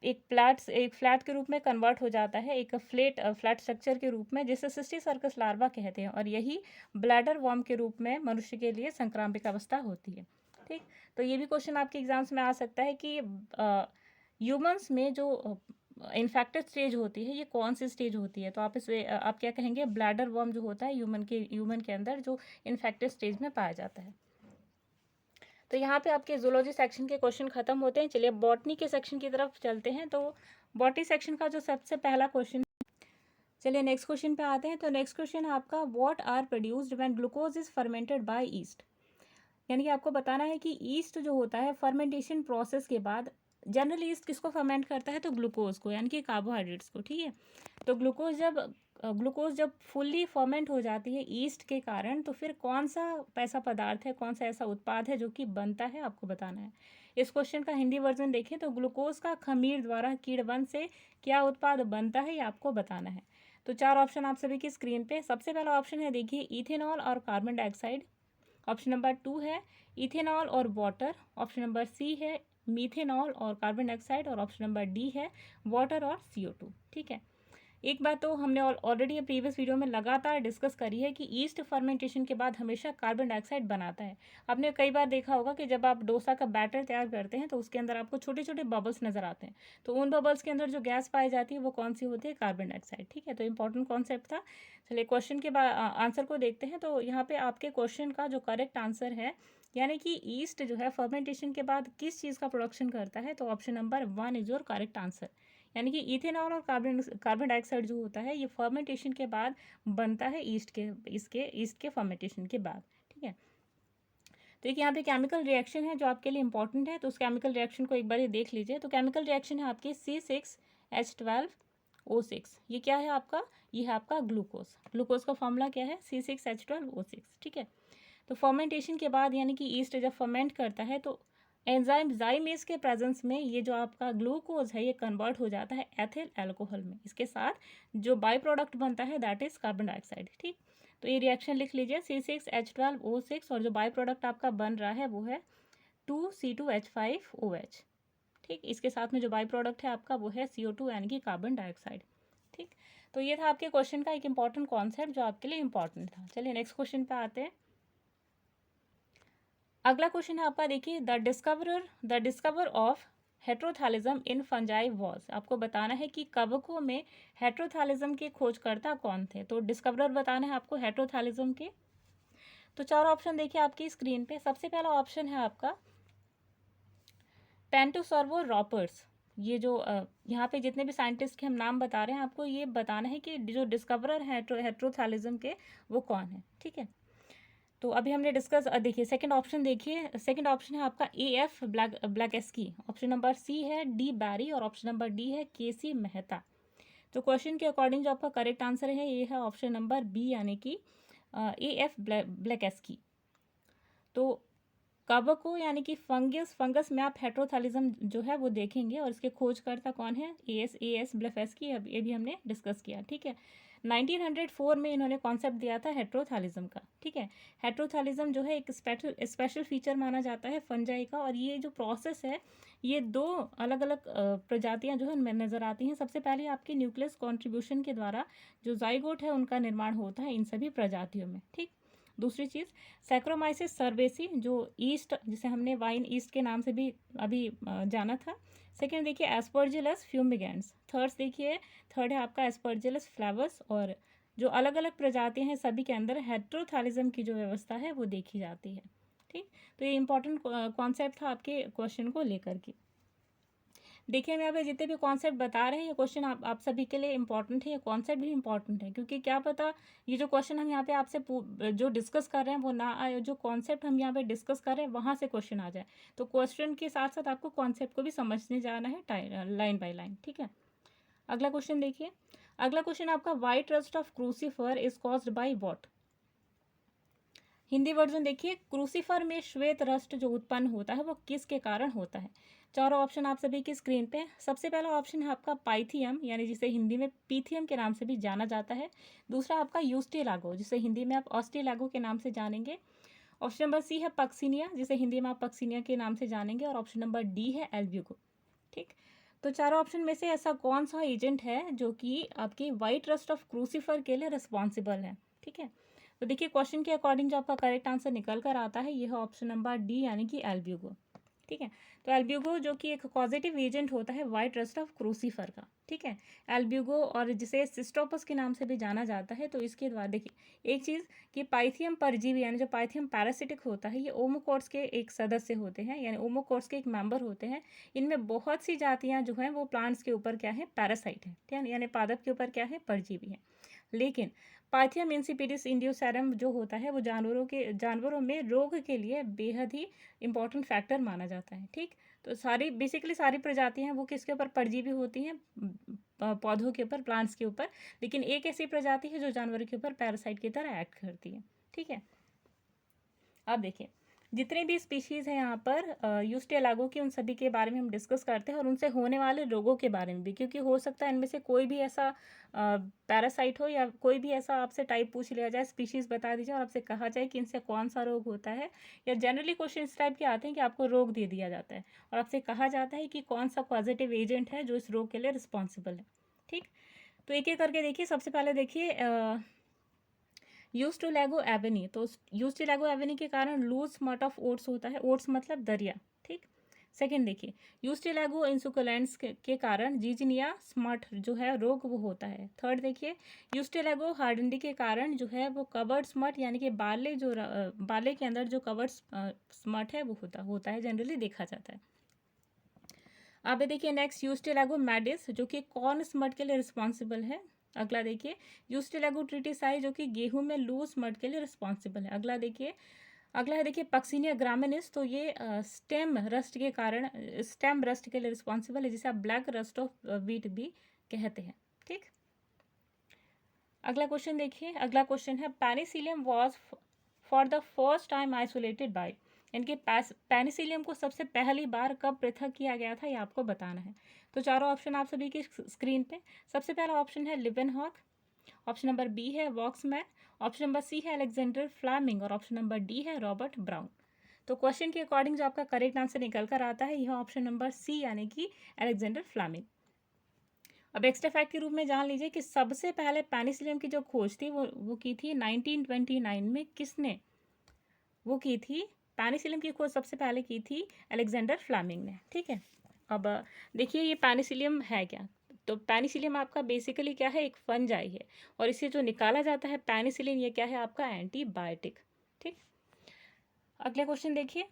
एक फ्लैट के रूप में कन्वर्ट हो जाता है, एक फ्लैट स्ट्रक्चर के रूप में, जिसे सिस्टिसर्कस लार्वा कहते हैं। और यही ब्लैडर वॉर्म के रूप में मनुष्य के लिए संक्रामक अवस्था होती है। ठीक। तो ये भी क्वेश्चन आपके एग्जाम्स में आ सकता है कि ह्यूमंस में जो इन्फेक्टेड स्टेज होती है ये कौन सी स्टेज होती है, तो आप क्या कहेंगे, ब्लैडर वॉर्म जो होता है ह्यूमन के अंदर जो इन्फेक्टेड स्टेज में पाया जाता है। तो यहाँ पे आपके जूलॉजी सेक्शन के क्वेश्चन खत्म होते हैं। चलिए बॉटनी के सेक्शन की तरफ चलते हैं। तो बॉटनी सेक्शन का जो सबसे पहला क्वेश्चन, चलिए नेक्स्ट क्वेश्चन पे आते हैं। तो नेक्स्ट क्वेश्चन है आपका, what are produced when glucose is fermented by yeast. यानी कि आपको बताना है कि ईस्ट जो होता है फर्मेंटेशन प्रोसेस के बाद, जनरली ईस्ट किसको फर्मेंट करता है, तो ग्लूकोज को यानी कि कार्बोहाइड्रेट्स को। ठीक है। तो ग्लूकोज जब फुल्ली फर्मेंट हो जाती है ईस्ट के कारण, तो फिर कौन सा ऐसा पदार्थ है, कौन सा ऐसा उत्पाद है जो कि बनता है, आपको बताना है। इस क्वेश्चन का हिंदी वर्जन देखें तो ग्लूकोज का खमीर द्वारा कीड़वन से क्या उत्पाद बनता है ये आपको बताना है। तो चार ऑप्शन आप सभी की स्क्रीन पे। सबसे पहला ऑप्शन है देखिए इथेनॉल और कार्बन डाइऑक्साइड। ऑप्शन नंबर 2 है इथेनॉल और वाटर। ऑप्शन नंबर सी है मीथेनॉल और कार्बन डाइऑक्साइड। और ऑप्शन नंबर डी है वाटर और CO2। ठीक है। एक बात तो हमने ऑलरेडी प्रीवियस वीडियो में लगातार डिस्कस करी है कि ईस्ट फर्मेंटेशन के बाद हमेशा कार्बन डाइऑक्साइड बनाता है। आपने कई बार देखा होगा कि जब आप डोसा का बैटर तैयार करते हैं तो उसके अंदर आपको छोटे छोटे बबल्स नजर आते हैं, तो उन बबल्स के अंदर जो गैस पाई जाती है वो कौन सी होती है, कार्बन डाइऑक्साइड। ठीक है। तो इंपॉर्टेंट कॉन्सेप्ट था। चलिए क्वेश्चन के बाद आंसर को देखते हैं। तो यहाँ पे आपके क्वेश्चन का जो करेक्ट आंसर है, यानी कि ईस्ट जो है फर्मेंटेशन के बाद किस चीज़ का प्रोडक्शन करता है, तो option number 1 is your correct answer. यानी कि इथेनॉल और कार्बन डाइऑक्साइड जो होता है ये फर्मेंटेशन के बाद बनता है ईस्ट के फर्मेंटेशन के बाद। ठीक है। तो एक यहाँ पे केमिकल रिएक्शन है जो आपके लिए इंपॉर्टेंट है, तो उस केमिकल रिएक्शन को एक बार ये देख लीजिए। तो केमिकल रिएक्शन है आपकी C6H12O6। ये क्या है आपका, ये है आपका ग्लूकोज का फॉर्मूला क्या है, C6H12O6। ठीक है। तो फर्मेंटेशन के बाद यानी कि ईस्ट जब फर्मेंट करता है तो एंजाइम जाइमेज के प्रेजेंस में ये जो आपका ग्लूकोज है ये कन्वर्ट हो जाता है एथिल अल्कोहल में। इसके साथ जो बाई प्रोडक्ट बनता है दैट इज कार्बन डाइऑक्साइड। ठीक। तो ये रिएक्शन लिख लीजिए C6H12O6 और जो बाई प्रोडक्ट आपका बन रहा है वो है 2C2H5OH। ठीक। इसके साथ में जो बाई प्रोडक्ट है आपका वो है CO2 यानी कि कार्बन डाइऑक्साइड। ठीक। तो ये था आपके क्वेश्चन का एक इंपॉर्टेंट कॉन्सेप्ट जो आपके लिए इंपॉर्टेंट था। चलिए नेक्स्ट क्वेश्चन पे आते हैं। अगला क्वेश्चन है आपका, देखिए the discover of heterothallism in fungi was. आपको बताना है कि कवकों में हेट्रोथैलिज्म के खोजकर्ता कौन थे। तो डिस्कवरर बताना है आपको हेट्रोथैलिज्म के। तो चार ऑप्शन देखिए आपकी स्क्रीन पे। सबसे पहला ऑप्शन है आपका पेंटोसर्वो रॉपर्स। ये जो यहाँ पे जितने भी साइंटिस्ट के हम नाम बता रहे हैं, आपको ये बताना है कि जो डिस्कवरर है हेट्रोथैलिज्म के वो कौन है, ठीक है। तो अभी हमने डिस्कस, देखिए सेकंड ऑप्शन, देखिए सेकंड ऑप्शन है आपका A F Blakeslee, option number C है डी बैरी और ऑप्शन नंबर डी है के सी मेहता। तो क्वेश्चन के अकॉर्डिंग जो आपका करेक्ट आंसर है ये है ऑप्शन नंबर बी, यानी कि ए एफ ब्लैकेस्की। तो कवको यानी कि फंगस में आप हेट्रोथैलिज्म जो है वो देखेंगे और इसके खोजकर्ता कौन है, ए एस ब्लैकेस्की। ये भी हमने डिस्कस किया, ठीक है। 1904 में इन्होंने कॉन्सेप्ट दिया था हेट्रोथैलिज्म का, ठीक है। हेट्रोथैलिज्म जो है एक स्पेशल फीचर माना जाता है फंजाई का, और ये जो प्रोसेस है ये दो अलग अलग प्रजातियां जो है उनमें नज़र आती हैं। सबसे पहले आपके न्यूक्लियस कॉन्ट्रीब्यूशन के द्वारा जो जाइगोट है उनका निर्माण होता है इन सभी प्रजातियों में, ठीक। दूसरी चीज़ सैक्रोमाइसिस सर्वेसी, जो ईस्ट, जिसे हमने वाइन ईस्ट के नाम से भी अभी जाना था। सेकेंड देखिए एस्परजिलस फ्यूमिगेंट्स। थर्ड है आपका एस्परजिलस फ्लावर्स। और जो अलग अलग प्रजातियां हैं सभी के अंदर हेट्रोथैलिज्म की जो व्यवस्था है वो देखी जाती है, ठीक। तो ये इंपॉर्टेंट कॉन्सेप्ट था आपके क्वेश्चन को लेकर के। देखिए मैं अभी जितने भी कॉन्सेप्ट बता रहे हैं ये क्वेश्चन आप सभी के लिए इंपॉर्टेंट है, ये कॉन्सेप्ट भी इंपॉर्टेंट है, क्योंकि क्या पता ये जो क्वेश्चन हम यहाँ पे आपसे जो डिस्कस कर रहे हैं वो ना आए, जो कॉन्सेप्ट हम यहाँ पे डिस्कस कर रहे हैं वहाँ से क्वेश्चन आ जाए। तो क्वेश्चन के साथ साथ आपको कॉन्सेप्ट को भी समझने जाना है लाइन बाय लाइन, ठीक है। अगला क्वेश्चन देखिए। अगला क्वेश्चन आपका white rust of crucifer is caused by what. Hindi version देखिए, क्रूसीफर में श्वेत रस्ट जो उत्पन्न होता है वो किसके कारण होता है। चारों ऑप्शन आप सभी की स्क्रीन पे। सबसे पहला ऑप्शन है आपका पाइथियम, यानी जिसे हिंदी में पीथियम के नाम से भी जाना जाता है। दूसरा आपका यूस्टेलागो, जिसे हिंदी में आप ऑस्टेलागो के नाम से जानेंगे। ऑप्शन नंबर सी है पक्सिनिया, जिसे हिंदी में आप पक्सिनिया के नाम से जानेंगे। और ऑप्शन नंबर डी है एल्ब्यूगो, ठीक। तो चारों ऑप्शन में से ऐसा कौन सा एजेंट है जो कि आपकी वाइट रस्ट ऑफ क्रूसीफर के लिए रिस्पॉन्सिबल है, ठीक है। तो देखिए क्वेश्चन के अकॉर्डिंग जो आपका करेक्ट आंसर निकल कर आता है यह है ऑप्शन नंबर डी, यानी कि एल्ब्यूगो, ठीक है। तो एल्ब्यूगो जो कि एक पॉजिटिव एजेंट होता है वाइट रस्ट ऑफ क्रूसीफर का, ठीक है। एल्ब्यूगो, और जिसे सिस्टोपस के नाम से भी जाना जाता है। तो इसके द्वारा देखिए एक चीज़ कि पाइथियम परजीवी, यानी जो पाइथियम पैरासिटिक होता है, ये ओमोकॉर्ड्स के एक सदस्य होते हैं, यानी ओमोकॉर्ड्स के एक मेंबर होते हैं। इनमें बहुत सी जातियां जो हैं वो प्लांट्स के ऊपर क्या है, पैरासाइट है, ठीक है, यानी पादप के ऊपर क्या है, परजीवी है। लेकिन पाइथियम इंसिपिडिस इंडियोसेरम जो होता है वो जानवरों में रोग के लिए बेहद ही इंपॉर्टेंट फैक्टर माना जाता है, ठीक। तो बेसिकली सारी प्रजातियां हैं वो किसके ऊपर परजीवी होती हैं, पौधों के ऊपर, प्लांट्स के ऊपर। लेकिन एक ऐसी प्रजाति है जो जानवरों के ऊपर पैरासाइट की तरह एक्ट करती है, ठीक है। अब देखिए जितने भी स्पीशीज़ हैं यहाँ पर यूस्टेलागो की, उन सभी के बारे में हम डिस्कस करते हैं और उनसे होने वाले रोगों के बारे में भी, क्योंकि हो सकता है इनमें से कोई भी ऐसा पैरासाइट हो या कोई भी ऐसा आपसे टाइप पूछ लिया जाए, स्पीशीज़ बता दीजिए और आपसे कहा जाए कि इनसे कौन सा रोग होता है। या जनरली क्वेश्चन इस टाइप के आते हैं कि आपको रोग दे दिया जाता है और आपसे कहा जाता है कि कौन सा पॉजिटिव एजेंट है जो इस रोग के लिए रिस्पॉन्सिबल है, ठीक। तो एक एक करके देखिए। सबसे पहले देखिए यूस्टोलैगो एवेनी। तो यूस्टोलैगो एवेनी के कारण लूज स्मट ऑफ ओट्स होता है, ओट्स मतलब दरिया, ठीक। सेकंड देखिए यूस्टोलैगो इंसुकुलेंट्स के कारण जीजिनिया स्मट जो है रोग वो होता है। थर्ड देखिए यूस्टोलैगो हार्डनडी के कारण जो है वो कवर्ड स्मट, यानी कि बाले के अंदर जो कवर्ड स्मट है वो होता है, जनरली देखा जाता है। अब देखिए नेक्स्ट यूस्टोलैगो मैडिस जो कि कॉर्न स्मट के लिए रिस्पॉन्सिबल है। अगला देखिए यूस्टोलैगो ट्रिटिसाई जो कि गेहूं में लूज स्मट के लिए रिस्पॉन्सिबल है। अगला है देखिए पक्सिनिया ग्रामिनिस। तो ये स्टेम रस्ट के लिए रिस्पॉन्सिबल है, जिसे आप ब्लैक रस्ट ऑफ व्हीट भी कहते हैं, ठीक। अगला क्वेश्चन देखिए। अगला क्वेश्चन है penicillium was for the first time isolated by. इनके पेनिसिलियम को सबसे पहली बार कब पृथक किया गया था ये आपको बताना है। तो चारों ऑप्शन आप सभी की स्क्रीन पे। सबसे पहला ऑप्शन है लिवेनहॉक, ऑप्शन नंबर बी है वॉक्समैन, ऑप्शन नंबर सी है अलेक्जेंडर फ्लेमिंग और ऑप्शन नंबर डी है रॉबर्ट ब्राउन। तो क्वेश्चन के अकॉर्डिंग जो आपका करेक्ट आंसर निकल कर आता है यह ऑप्शन नंबर सी, यानी कि अलेक्जेंडर फ्लेमिंग। अब एक्स्ट्रा फैक्ट के रूप में जान लीजिए कि सबसे पहले पेनिसिलियम की जो खोज थी वो की थी 1929 में। किसने वो की थी? पेनिसिलियम की खोज सबसे पहले की थी अलेक्जेंडर फ्लेमिंग ने। ठीक है, अब देखिए ये पेनिसिलियम है क्या। तो पेनिसिलियम आपका बेसिकली क्या है, एक फंजाई है, और इसे जो निकाला जाता है पेनिसिलिन, ये क्या है आपका एंटीबायोटिक। ठीक, अगले क्वेश्चन देखिए।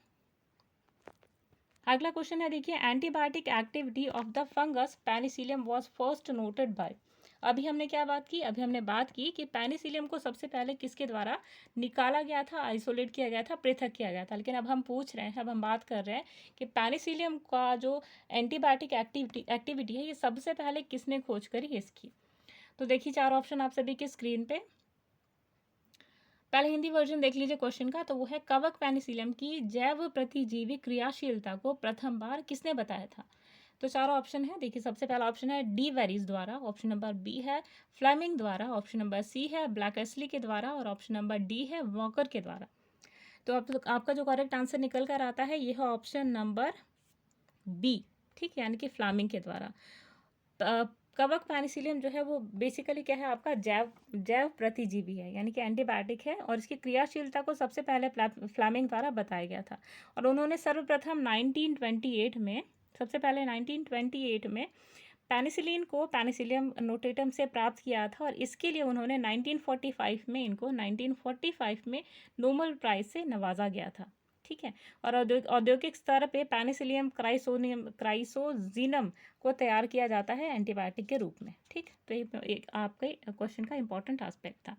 अगला क्वेश्चन है, देखिए antibiotic activity of the fungus Penicillium was first noted bye. अभी हमने क्या बात की, अभी हमने बात की कि पेनिसिलियम को सबसे पहले किसके द्वारा निकाला गया था, आइसोलेट किया गया था, पृथक किया गया था। लेकिन अब हम पूछ रहे हैं, अब हम बात कर रहे हैं कि पेनिसिलियम का जो एंटीबायोटिक एक्टिविटी है, ये सबसे पहले किसने खोज करी इसकी। तो देखिए चार ऑप्शन आप सभी के स्क्रीन पे। पहले हिंदी वर्जन देख लीजिए क्वेश्चन का, तो वो है कवक पेनिसिलियम की जैव प्रतिजीवी क्रियाशीलता को प्रथम बार किसने बताया था। तो चारों ऑप्शन है, देखिए सबसे पहला ऑप्शन है डी वेरीज द्वारा, ऑप्शन नंबर बी है फ्लेमिंग द्वारा, ऑप्शन नंबर सी है ब्लैकेस्ली के द्वारा, और ऑप्शन नंबर डी है वॉकर के द्वारा। तो अब आपका जो करेक्ट आंसर निकल कर आता है, यह है ऑप्शन नंबर बी। ठीक, यानी कि फ्लेमिंग के द्वारा। कवक पेनिसिलियम जो है वो बेसिकली क्या है आपका जैव जैव प्रतिजीवी है, यानी कि एंटीबायोटिक है, और इसकी क्रियाशीलता को सबसे पहले फ्लेमिंग द्वारा बताया गया था। और उन्होंने सर्वप्रथम 1928 में, सबसे पहले 1928 में पेनिसिलिन को पेनिसिलियम नोटेटम से प्राप्त किया था, और इसके लिए उन्होंने 1945 में नोबेल प्राइज से नवाजा गया था। ठीक है, और औद्योगिक स्तर पे पेनिसिलियम क्राइसोजीनम को तैयार किया जाता है एंटीबायोटिक के रूप में। ठीक, तो ये एक आपके क्वेश्चन का इंपॉर्टेंट एस्पेक्ट था।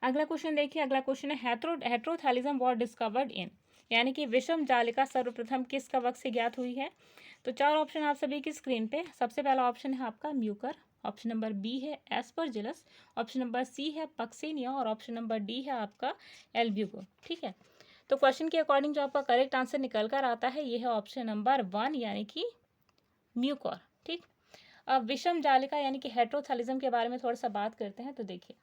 अगला क्वेश्चन देखिए, अगला क्वेश्चन है हेट्रोथैलिज्म वॉज डिस्कवर्ड इन, यानी कि विषम जालिका सर्वप्रथम किस कवक से ज्ञात हुई है। तो चार ऑप्शन आप सभी की स्क्रीन पे। सबसे पहला ऑप्शन है आपका म्यूकर, ऑप्शन नंबर बी है एस्परजिलस, ऑप्शन नंबर सी है पक्सेनिया, और ऑप्शन नंबर डी है आपका एल्ब्यूगो। ठीक है, तो क्वेश्चन के अकॉर्डिंग जो आपका करेक्ट आंसर निकल कर आता है, ये है ऑप्शन नंबर 1, यानी कि म्यूकोर। ठीक, अब विषम जालिका यानी कि हेट्रोथैलिज्म के बारे में थोड़ा सा बात करते हैं। तो देखिए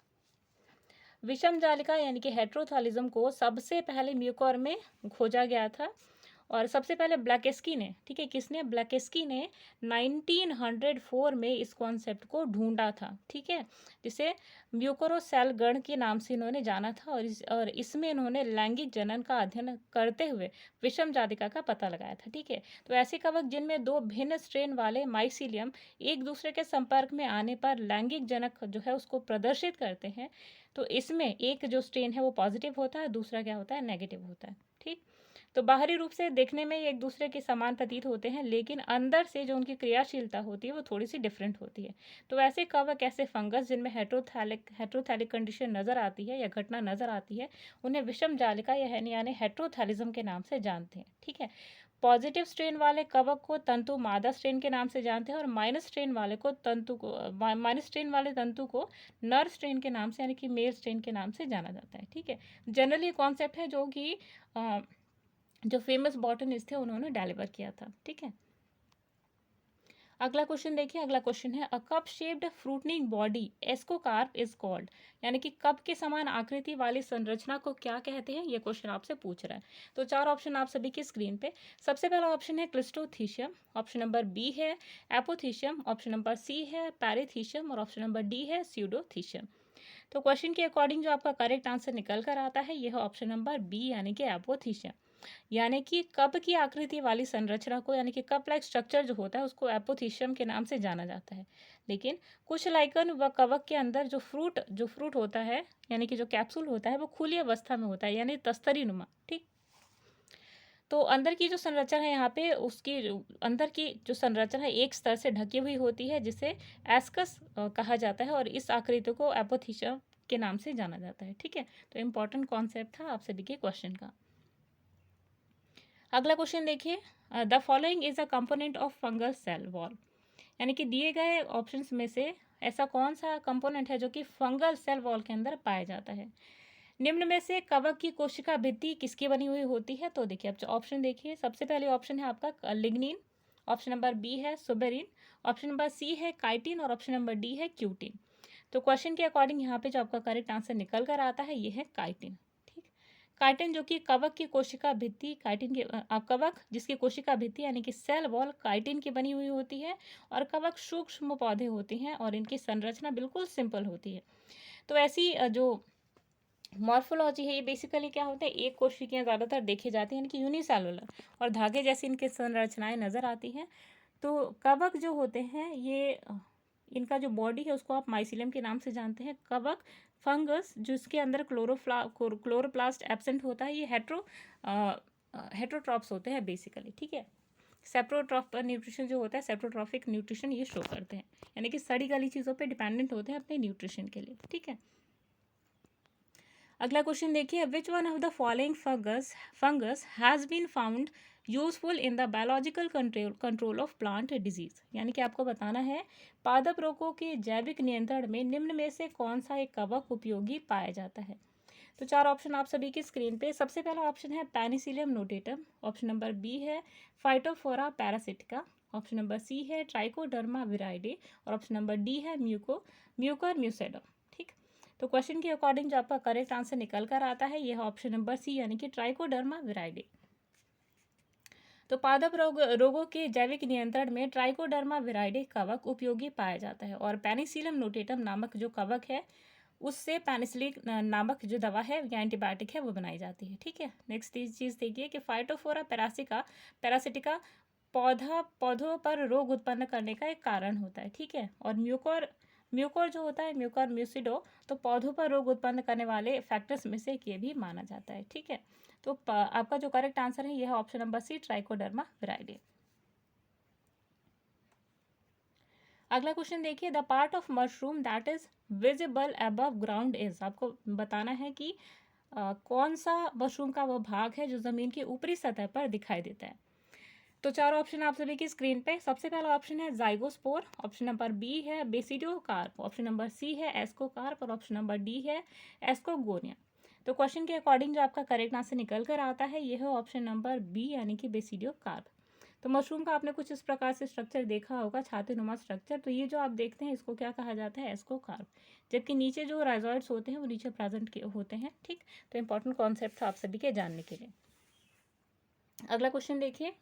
विषम जालिका यानी कि हेट्रोथैलिज्म को सबसे पहले म्यूकोर में खोजा गया था, और सबसे पहले ब्लैकेस्की ने, ठीक है, किसने, ब्लैकेस्की ने 1904 में इस कॉन्सेप्ट को ढूंढा था। ठीक है, जिसे म्यूकोरोसेल गण के नाम से इन्होंने जाना था, और इसमें इन्होंने लैंगिक जनन का अध्ययन करते हुए विषम जालिका का पता लगाया था। ठीक है, तो ऐसे कवक जिनमें दो भिन्न स्ट्रेन वाले माइसीलियम एक दूसरे के संपर्क में आने पर लैंगिक जनक जो है उसको प्रदर्शित करते हैं, तो इसमें एक जो स्ट्रेन है वो पॉजिटिव होता है, दूसरा क्या होता है, नेगेटिव होता है। ठीक, तो बाहरी रूप से देखने में ये एक दूसरे के समान प्रतीत होते हैं, लेकिन अंदर से जो उनकी क्रियाशीलता होती है वो थोड़ी सी डिफरेंट होती है। तो ऐसे कवक, ऐसे फंगस जिनमें हेट्रोथैलिक कंडीशन नजर आती है या घटना नजर आती है, उन्हें विषम जालिका यानी हेट्रोथैलिज्म के नाम से जानते हैं। ठीक है, पॉजिटिव स्ट्रेन वाले कवक को तंतु मादा स्ट्रेन के नाम से जानते हैं, और माइनस स्ट्रेन वाले तंतु को नर स्ट्रेन के नाम से यानी कि मेल स्ट्रेन के नाम से जाना जाता है। ठीक है, जनरली कॉन्सेप्ट है जो कि जो फेमस बॉटनिस्ट थे उन्होंने डिलीवर किया था। ठीक है, अगला क्वेश्चन देखिए, अगला क्वेश्चन है a cup shaped fruiting body ascocarp is called, यानी कि कप के समान आकृति वाली संरचना को क्या कहते हैं, ये क्वेश्चन आपसे पूछ रहा है। तो चार ऑप्शन आप सभी की स्क्रीन पे। सबसे पहला ऑप्शन है क्लिस्टोथीशियम, ऑप्शन नंबर बी है एपोथीशियम, ऑप्शन नंबर सी है पैरेथीशियम, और ऑप्शन नंबर डी है स्यूडोथीशियम। तो क्वेश्चन के अकॉर्डिंग जो आपका करेक्ट आंसर निकल कर आता है, यह है ऑप्शन नंबर बी, यानी कि एपोथीशियम। यानी कि कप की आकृति वाली संरचना को, यानी कि कप लाइक स्ट्रक्चर जो होता है उसको एपोथीशियम के नाम से जाना जाता है। लेकिन कुछ लाइकन व कवक के अंदर जो फ्रूट होता है, यानी कि जो कैप्सूल होता है, वो खुली अवस्था में होता है, यानी तस्तरी नुमा। ठीक, तो अंदर की जो संरचना है यहाँ पे, उसकी अंदर की जो संरचना है एक स्तर से ढकी हुई होती है, जिसे एस्कस कहा जाता है, और इस आकृति को एपोथीशियम के नाम से जाना जाता है। ठीक है, तो इम्पोर्टेंट कॉन्सेप्ट था आप सभी के क्वेश्चन का। अगला क्वेश्चन देखिए, the following is a component of fungal cell wall, यानी कि दिए गए ऑप्शंस में से ऐसा कौन सा कंपोनेंट है जो कि फंगल सेल वॉल के अंदर पाया जाता है। निम्न में से कवक की कोशिका भित्ति किसकी बनी हुई होती है। तो देखिए अब ऑप्शन देखिए, सबसे पहले ऑप्शन है आपका लिग्निन, ऑप्शन नंबर बी है सुबेरिन, ऑप्शन नंबर सी है काइटिन, और ऑप्शन नंबर डी है क्यूटिन। तो क्वेश्चन के अकॉर्डिंग यहाँ पे जो आपका करेक्ट आंसर निकल कर आता है, ये है काइटिन। काइटिन जो कि कवक की कोशिका भित्ति, कवक जिसकी कोशिका भित्ति यानी कि सेल वॉल काइटिन की बनी हुई होती है, और कवक सूक्ष्म पौधे होते हैं, और इनकी संरचना बिल्कुल सिंपल होती है। तो ऐसी जो मॉर्फोलॉजी है, ये बेसिकली क्या होता है, एक कोशिकाएं ज़्यादातर देखे जाते हैं यानी कि यूनिसेलुलर, और धागे जैसी इनके संरचनाएं नज़र आती हैं। तो कवक जो होते हैं ये इनका जो बॉडी है उसको आप माइसिलियम के नाम से जानते हैं। कवक फंगस जिसके अंदर क्लोरोप्लास्ट एब्सेंट होता है, ये हेट्रोट्रॉप्स होते हैं बेसिकली, ठीक है। सेप्रोट्रॉफ न्यूट्रिशन जो होता है, सेप्रोट्रॉफिक न्यूट्रिशन ये शो करते हैं, यानी कि सड़ी गली चीज़ों पे डिपेंडेंट होते हैं अपने न्यूट्रिशन के लिए, ठीक है। अगला क्वेश्चन देखिए, which one of the following fungus has been found useful in the biological control of plant disease, यानी कि आपको बताना है पादप रोगों के जैविक नियंत्रण में निम्न में से कौन सा एक कवक उपयोगी पाया जाता है। तो चार ऑप्शन आप सभी की स्क्रीन पे। सबसे पहला ऑप्शन है penicillium notatum, option number B है फाइटोफोरा पैरासिटिका, ऑप्शन नंबर सी है ट्राइकोडर्मा विराइडे, और ऑप्शन नंबर डी है म्यूकर म्यूसेडम, ठीक। तो क्वेश्चन के अकॉर्डिंग जो आपका करेक्ट आंसर निकल कर आता है यह ऑप्शन नंबर सी, यानी कि ट्राइकोडर्मा विराइडे। तो पादप रोगों के जैविक नियंत्रण में ट्राइकोडर्मा विराइडे कवक उपयोगी पाया जाता है, और पेनिसिलियम नोटेटम नामक जो कवक है उससे पेनिसिलिन नामक जो दवा है या एंटीबायोटिक है वो बनाई जाती है, ठीक है। नेक्स्ट चीज़ देखिए कि फाइटोफोरा पैरासिटिका पौधों पर रोग उत्पन्न करने का एक कारण होता है, ठीक है। और म्यूकोर जो होता है, म्यूकर म्यूसिडो, तो पौधों पर रोग उत्पन्न करने वाले फैक्टर्स में से एक ये भी माना जाता है, ठीक है। तो आपका जो करेक्ट आंसर है यह है ऑप्शन नंबर सी, ट्राइकोडर्मा विराइडे। अगला क्वेश्चन देखिए, the part of mushroom that is visible above ground is, आपको बताना है कि कौन सा मशरूम का वो भाग है जो ज़मीन की ऊपरी सतह पर दिखाई देता है। तो चार ऑप्शन आप सभी की स्क्रीन पे। सबसे पहला ऑप्शन है जाइगोस्पोर, ऑप्शन नंबर बी है बेसिडियोकार्प, ऑप्शन नंबर सी है एस्कोकार्प, और ऑप्शन नंबर डी है एस्कोगोनिया। तो क्वेश्चन के अकॉर्डिंग जो आपका करेक्ट आंसर निकल कर आता है यह है ऑप्शन नंबर बी, यानी कि बेसिडियोकार्प। तो मशरूम का आपने कुछ इस प्रकार से स्ट्रक्चर देखा होगा, छातीनुमा स्ट्रक्चर। तो ये जो आप देखते हैं इसको क्या कहा जाता है, एस्कोकार्प। जबकि नीचे जो राइजॉइड्स होते हैं वो नीचे प्रेजेंट होते हैं, ठीक। तो इंपॉर्टेंट कॉन्सेप्ट था आप सभी के जानने के लिए। अगला क्वेश्चन देखिए,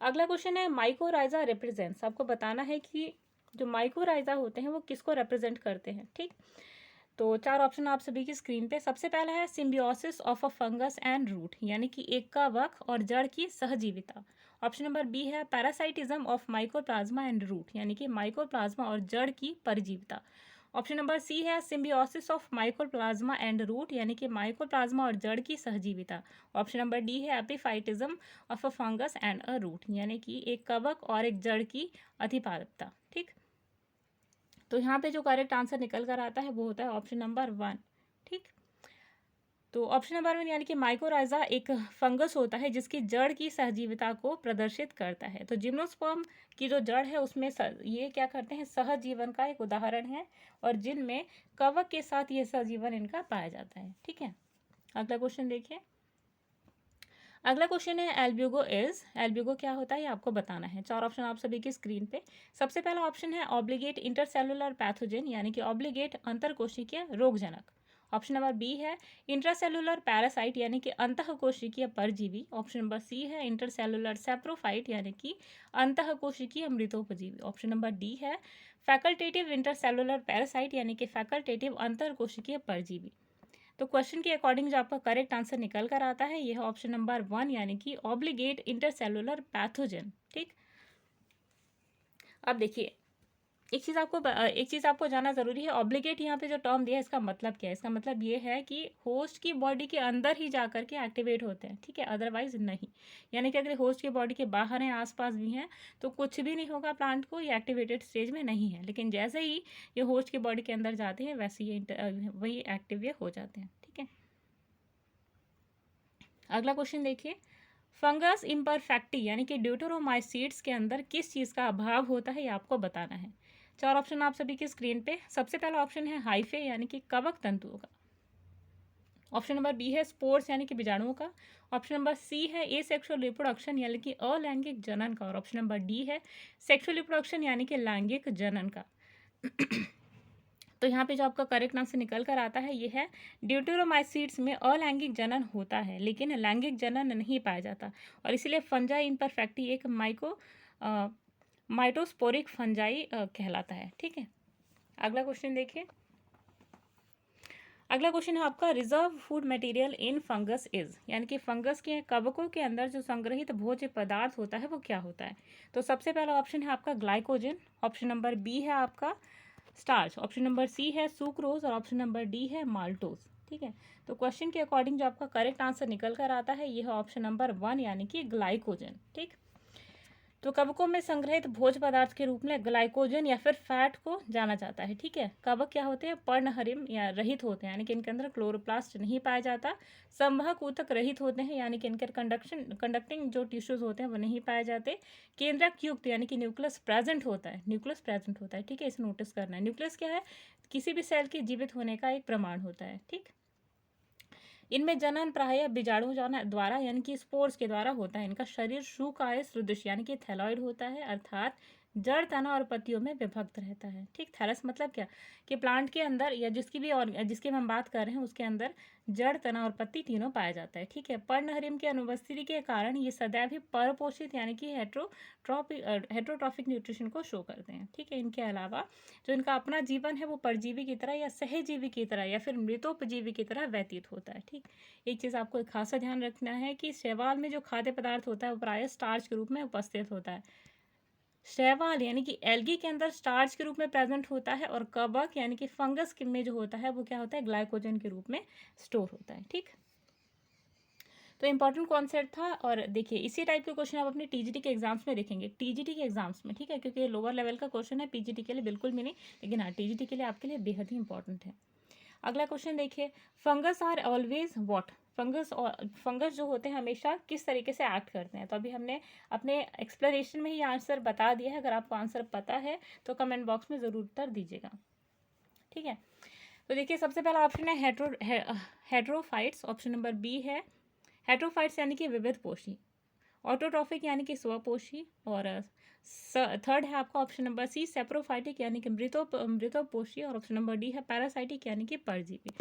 अगला क्वेश्चन है माइकोराइजा रिप्रेजेंट्स, आपको बताना है कि जो माइकोराइजा होते हैं वो किसको रिप्रेजेंट करते हैं, ठीक। तो चार ऑप्शन आप सभी की स्क्रीन पे। सबसे पहला है symbiosis of a fungus and root, यानी कि एक कवक और जड़ की सहजीविता। ऑप्शन नंबर बी है parasitism of mycoplasma and root, यानी कि माइकोप्लाज्मा और जड़ की परजीविता। ऑप्शन नंबर सी है symbiosis of mycoplasma and root, यानी कि माइकोप्लाज्मा और जड़ की सहजीविता। ऑप्शन नंबर डी है epiphytism of a fungus and a root, यानी कि एक कवक और एक जड़ की अधिपालकता, ठीक। तो यहाँ पे जो करेक्ट आंसर निकल कर आता है वो होता है ऑप्शन नंबर 1, ठीक। तो ऑप्शन नंबर 1 यानी कि माइकोराइजा एक फंगस होता है जिसकी जड़ की सहजीविता को प्रदर्शित करता है। तो जिम्नोस्पर्म की जो जड़ है उसमें ये क्या करते हैं, सहजीवन का एक उदाहरण है, और जिनमें कवक के साथ ये सहजीवन इनका पाया जाता है, ठीक है। अगला क्वेश्चन देखिए, अगला क्वेश्चन है एल्ब्यूगो क्या होता है ये आपको बताना है। चार ऑप्शन आप सभी की स्क्रीन पे। सबसे पहला ऑप्शन है ऑब्लिगेट इंटरसेलुलर पैथोजन, यानी कि ऑब्लिगेट अंतरकोशिकीय रोगजनक। ऑप्शन नंबर बी है इंट्रासेलुलर पैरासाइट, यानी कि अंतःकोशिकीय परजीवी। ऑप्शन नंबर सी है इंटरसेलुलर सेप्रोफाइट, यानी कि अंतःकोशिकीय मृतोपजीवी। ऑप्शन नंबर डी है फैकल्टेटिव इंटरसेलुलर पैरासाइट, यानी कि फैकल्टेटिव अंतरकोशिकीय परजीवी। तो क्वेश्चन के अकॉर्डिंग जो आपका करेक्ट आंसर निकल कर आता है यह ऑप्शन नंबर 1, यानी कि ऑब्लिगेट इंटरसेलुलर पैथोजन, ठीक। अब देखिए एक चीज़ आपको जानना ज़रूरी है। ऑब्लिगेट यहाँ पे जो टर्म दिया है इसका मतलब क्या है। इसका मतलब ये है कि होस्ट की बॉडी के अंदर ही जा करके एक्टिवेट होते हैं, ठीक है, अदरवाइज नहीं। यानी कि अगर होस्ट की बॉडी के बाहर हैं, आसपास भी हैं, तो कुछ भी नहीं होगा प्लांट को, ये एक्टिवेटेड स्टेज में नहीं है। लेकिन जैसे ही ये होस्ट की बॉडी के अंदर जाते हैं वैसे ही वही एक्टिव ये हो जाते हैं, ठीक है। अगला क्वेश्चन देखिए, फंगस इम्परफेक्टी यानी कि ड्यूटेरोमाइसीड्स के अंदर किस चीज़ का अभाव होता है ये आपको बताना है। चार ऑप्शन आप सभी की स्क्रीन पे। सबसे पहला ऑप्शन है हाइफे, यानी कि कवक तंतुओं का। ऑप्शन नंबर बी है स्पोर्स, यानी कि बीजाणुओं का। ऑप्शन नंबर सी है एसेक्सुअल रिप्रोडक्शन, यानी कि अलैंगिक जनन का। और ऑप्शन नंबर डी है सेक्सुअल रिप्रोडक्शन, यानी कि लैंगिक जनन का। तो यहाँ पे जो आपका करेक्ट आंसर निकल कर आता है ये है ड्यूटेरोमाइसीड्स में अलैंगिक जनन होता है लेकिन लैंगिक जनन नहीं पाया जाता, और इसीलिए फंजाई इम्परफेक्टी एक माइटोस्पोरिक फंजाई कहलाता है, ठीक है। अगला क्वेश्चन देखिए, अगला क्वेश्चन है आपका, reserve food material in fungus is, यानी कि फंगस के कवकों के अंदर जो संग्रहित भोज्य पदार्थ होता है वो क्या होता है। तो सबसे पहला ऑप्शन है आपका ग्लाइकोजन, ऑप्शन नंबर बी है आपका स्टार्च, ऑप्शन नंबर सी है सुक्रोज और ऑप्शन नंबर डी है माल्टोज। ठीक है, तो क्वेश्चन के अकॉर्डिंग जो आपका करेक्ट आंसर निकल कर आता है ये है ऑप्शन नंबर 1 यानी कि ग्लाइकोजन। ठीक, तो कवकों में संग्रहित भोज्य पदार्थ के रूप में ग्लाइकोजन या फिर फैट को जाना जाता है। ठीक है, कवक क्या होते हैं, पर्णहरिम या रहित होते हैं, यानी कि इनके अंदर क्लोरोप्लास्ट नहीं पाया जाता। संवहक ऊतक रहित होते हैं, यानी कि इनके कंडक्टिंग जो टिश्यूज होते हैं वो नहीं पाए जाते। केंद्रक युक्त यानी कि न्यूक्लियस प्रेजेंट होता है, न्यूक्लियस प्रेजेंट होता है। ठीक है, इसे नोटिस करना है। न्यूक्लियस क्या है, किसी भी सेल के जीवित होने का एक प्रमाण होता है। ठीक, इनमें जनन प्रायः बीजाणु द्वारा यानी कि स्पोर्स के द्वारा होता है। इनका शरीर शुकाय सदृश यानी कि थैलॉइड होता है, अर्थात जड़, तना और पत्तियों में विभक्त रहता है। ठीक, थैलस मतलब क्या, कि प्लांट के अंदर या जिसकी भी और जिसकी हम बात कर रहे हैं उसके अंदर जड़, तना और पत्ती तीनों पाया जाता है। ठीक है, पर्णहरिम की अनुपस्थिति के कारण ये सदैव ही परपोषित यानी कि हेट्रोट्रॉफिक न्यूट्रिशन को शो करते हैं। ठीक है, इनके अलावा जो इनका अपना जीवन है वो परजीवी की तरह या सहजीवी की तरह या फिर मृतोपजीवी की तरह व्यतीत होता है। ठीक, एक चीज़ आपको एक खासा ध्यान रखना है कि शैवाल में जो खाद्य पदार्थ होता है वो प्रायः स्टार्च के रूप में उपस्थित होता है। शैवाल यानी कि एल्गी के अंदर स्टार्च के रूप में प्रेजेंट होता है, और कवक यानी कि फंगस में जो होता है वो क्या होता है, ग्लाइकोजन के रूप में स्टोर होता है। ठीक, तो इंपॉर्टेंट कॉन्सेप्ट था। और देखिए इसी टाइप के क्वेश्चन आप अपने टीजीटी के एग्जाम्स में देखेंगे, टीजीटी के एग्जाम्स में। ठीक है, क्योंकि ये लोअर लेवल का क्वेश्चन है, पीजीटी के लिए बिल्कुल भी नहीं, लेकिन हाँ टीजीटी के लिए आपके लिए बेहद ही इंपॉर्टेंट है। अगला क्वेश्चन देखिए, fungus are always what, fungus जो होते हैं हमेशा किस तरीके से एक्ट करते हैं। तो अभी हमने अपने एक्सप्लेनेशन में ही आंसर बता दिया है, अगर आपको आंसर पता है तो कमेंट बॉक्स में ज़रूर उत्तर दीजिएगा। ठीक है, तो देखिए सबसे पहला ऑप्शन है हेट्रोफाइट्स, ऑप्शन नंबर बी है हेट्रोफाइट्स यानी कि विविध पोषी, ऑटोट्रॉफिक यानी कि स्वपोषी, और थर्ड है आपका ऑप्शन नंबर सी सेप्रोफाइटिक यानी कि मृतोपोषी, और ऑप्शन नंबर डी है पैरासाइटिक यानी कि परजीवी।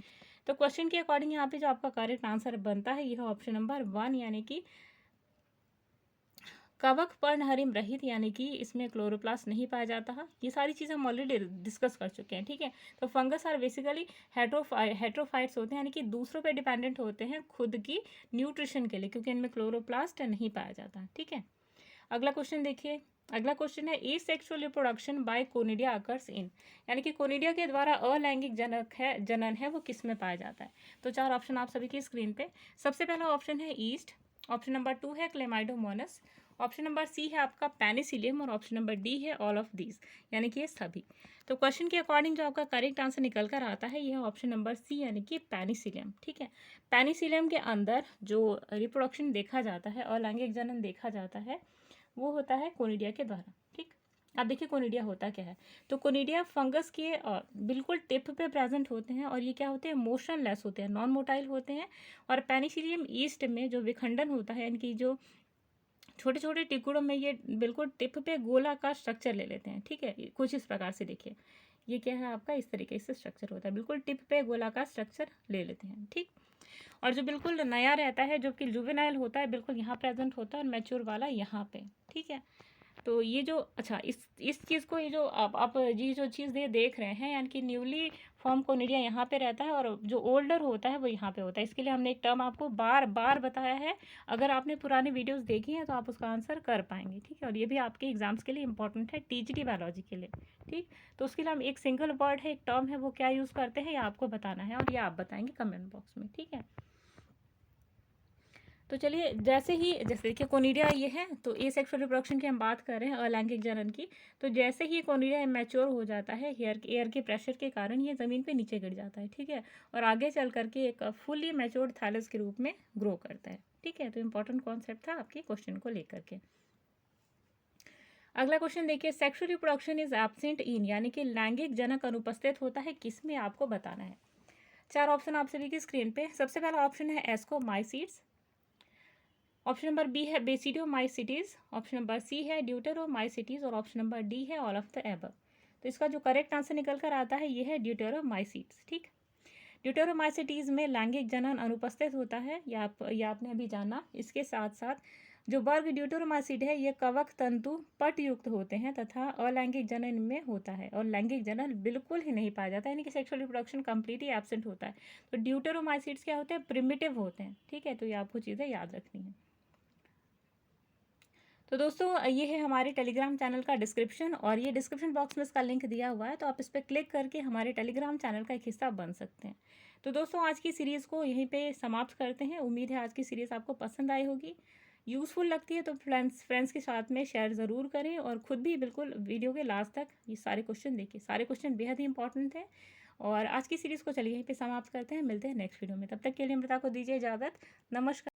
तो क्वेश्चन के अकॉर्डिंग यहाँ पे जो आपका करेक्ट आंसर बनता है यह ऑप्शन नंबर 1 यानी कि कवक पर्णहरिम रहित, यानी कि इसमें क्लोरोप्लास्ट नहीं पाया जाता है। ये सारी चीज़ें हम ऑलरेडी डिस्कस कर चुके हैं। ठीक है, तो फंगस आर बेसिकली हेट्रोफाइट्स होते हैं, यानी कि दूसरों पे डिपेंडेंट होते हैं खुद की न्यूट्रिशन के लिए, क्योंकि इनमें क्लोरोप्लास्ट नहीं पाया जाता। ठीक है, अगला क्वेश्चन देखिए, अगला क्वेश्चन है asexual reproduction by conidia occurs in, यानी कि कोनिडिया के द्वारा अलैंगिक जनन है वो किस में पाया जाता है। तो चार ऑप्शन आप सभी की स्क्रीन पे। सबसे पहला ऑप्शन है ईस्ट, ऑप्शन नंबर 2 है क्लेमाइडोमोनस, ऑप्शन नंबर सी है आपका पेनिसिलियम, और ऑप्शन नंबर डी है ऑल ऑफ दीज, यानी कि ये सभी। तो क्वेश्चन के अकॉर्डिंग जो आपका करेक्ट आंसर निकल कर आता है यह ऑप्शन नंबर सी यानी कि पेनिसिलियम। ठीक है, पेनिसिलियम के अंदर जो रिप्रोडक्शन देखा जाता है, अलैंगिक जनन देखा जाता है, वो होता है कोनिडिया के द्वारा। ठीक, अब देखिए कोनिडिया होता क्या है। तो कोनिडिया फंगस के बिल्कुल टिप पे प्रेजेंट होते हैं, और ये क्या होते हैं, मोशनलेस होते हैं, नॉन मोटाइल होते हैं। और पेनिसिलियम ईस्ट में जो विखंडन होता है, इनकी जो छोटे छोटे टुकड़ों में ये बिल्कुल टिप पे गोलाकार स्ट्रक्चर ले लेते हैं। ठीक है, कुछ इस प्रकार से देखिए, ये क्या है आपका, इस तरीके से स्ट्रक्चर होता है, बिल्कुल टिप पे गोलाकार स्ट्रक्चर ले लेते हैं। ठीक, और जो बिल्कुल नया रहता है, जो कि जुवेनाइल होता है, बिल्कुल यहाँ प्रेजेंट होता है, और मैच्योर वाला यहाँ पे। ठीक है, तो ये जो अच्छा इस चीज़ को, ये जो आप ये जो चीज़ देख रहे हैं, यानी कि न्यूली फॉर्म कोनिडिया यहाँ पे रहता है, और जो ओल्डर होता है वो यहाँ पे होता है। इसके लिए हमने एक टर्म आपको बार बार बताया है, अगर आपने पुराने वीडियोस देखी हैं तो आप उसका आंसर कर पाएंगे। ठीक है, और ये भी आपके एग्जाम्स के लिए इंपॉर्टेंट है, टीजीटी बायोलॉजी के लिए। ठीक, तो उसके लिए हम एक सिंगल वर्ड है, एक टर्म है, वो क्या यूज़ करते हैं ये आपको बताना है, और ये आप बताएंगे कमेंट बॉक्स में। ठीक है, तो चलिए जैसे देखिए कोनिडिया ये है, तो ए सेक्सुअल रिप्रोडक्शन की हम बात कर रहे हैं, अलैंगिक जनन की। तो जैसे ही कोनिडिया मैच्योर हो जाता है, एयर के प्रेशर के कारण ये ज़मीन पे नीचे गिर जाता है। ठीक है, और आगे चल करके एक फुली मैच्योर्ड थैलस के रूप में ग्रो करता है। ठीक है, तो इंपॉर्टेंट कॉन्सेप्ट था आपके क्वेश्चन को लेकर के। अगला क्वेश्चन देखिए, sexual reproduction is absent in, यानी कि लैंगिक जनक अनुपस्थित होता है किसमें, आपको बताना है। चार ऑप्शन आप सभी की स्क्रीन पे। सबसे पहला ऑप्शन है एस्कोमाइसीड्स, ऑप्शन नंबर बी है बेसिडियोमाइसिटीज, ऑप्शन नंबर सी है ड्यूटेरोमाइसिटीज, और ऑप्शन नंबर डी है ऑल ऑफ द एबव। तो इसका जो करेक्ट आंसर निकल कर आता है ये है ड्यूटेरोमाइसिट्स। ठीक, ड्यूटेरोमाइसिटीज में लैंगिक जनन अनुपस्थित होता है, या आपने अभी जाना। इसके साथ साथ जो वर्ग ड्यूटेरोमाइसिड है ये कवक तंतु पट युक्त होते हैं तथा अलैंगिक जनन इनमें होता है और लैंगिक जनन बिल्कुल ही नहीं पाया जाता, यानी कि सेक्सुअल रिप्रोडक्शन कंप्लीटली एब्सेंट होता है। तो ड्यूटेरोमाइसिड्स क्या होते हैं? प्रिमिटिव होते हैं। ठीक है, तो ये आपको चीज़ें याद रखनी है। तो दोस्तों ये है हमारे टेलीग्राम चैनल का डिस्क्रिप्शन, और ये डिस्क्रिप्शन बॉक्स में इसका लिंक दिया हुआ है, तो आप इस पर क्लिक करके हमारे टेलीग्राम चैनल का एक हिस्सा बन सकते हैं। तो दोस्तों आज की सीरीज़ को यहीं पे समाप्त करते हैं। उम्मीद है आज की सीरीज़ आपको पसंद आई होगी, यूज़फुल लगती है तो फ्रेंड्स के साथ में शेयर ज़रूर करें, और ख़ुद भी बिल्कुल वीडियो के लास्ट तक ये सारे क्वेश्चन देखिए, सारे क्वेश्चन बेहद ही इंपॉर्टेंट है। और आज की सीरीज़ को चलिए यहीं पे समाप्त करते हैं, मिलते हैं नेक्स्ट वीडियो में। तब तक के लिए अमृता को दीजिए इजाज़त। नमस्कार।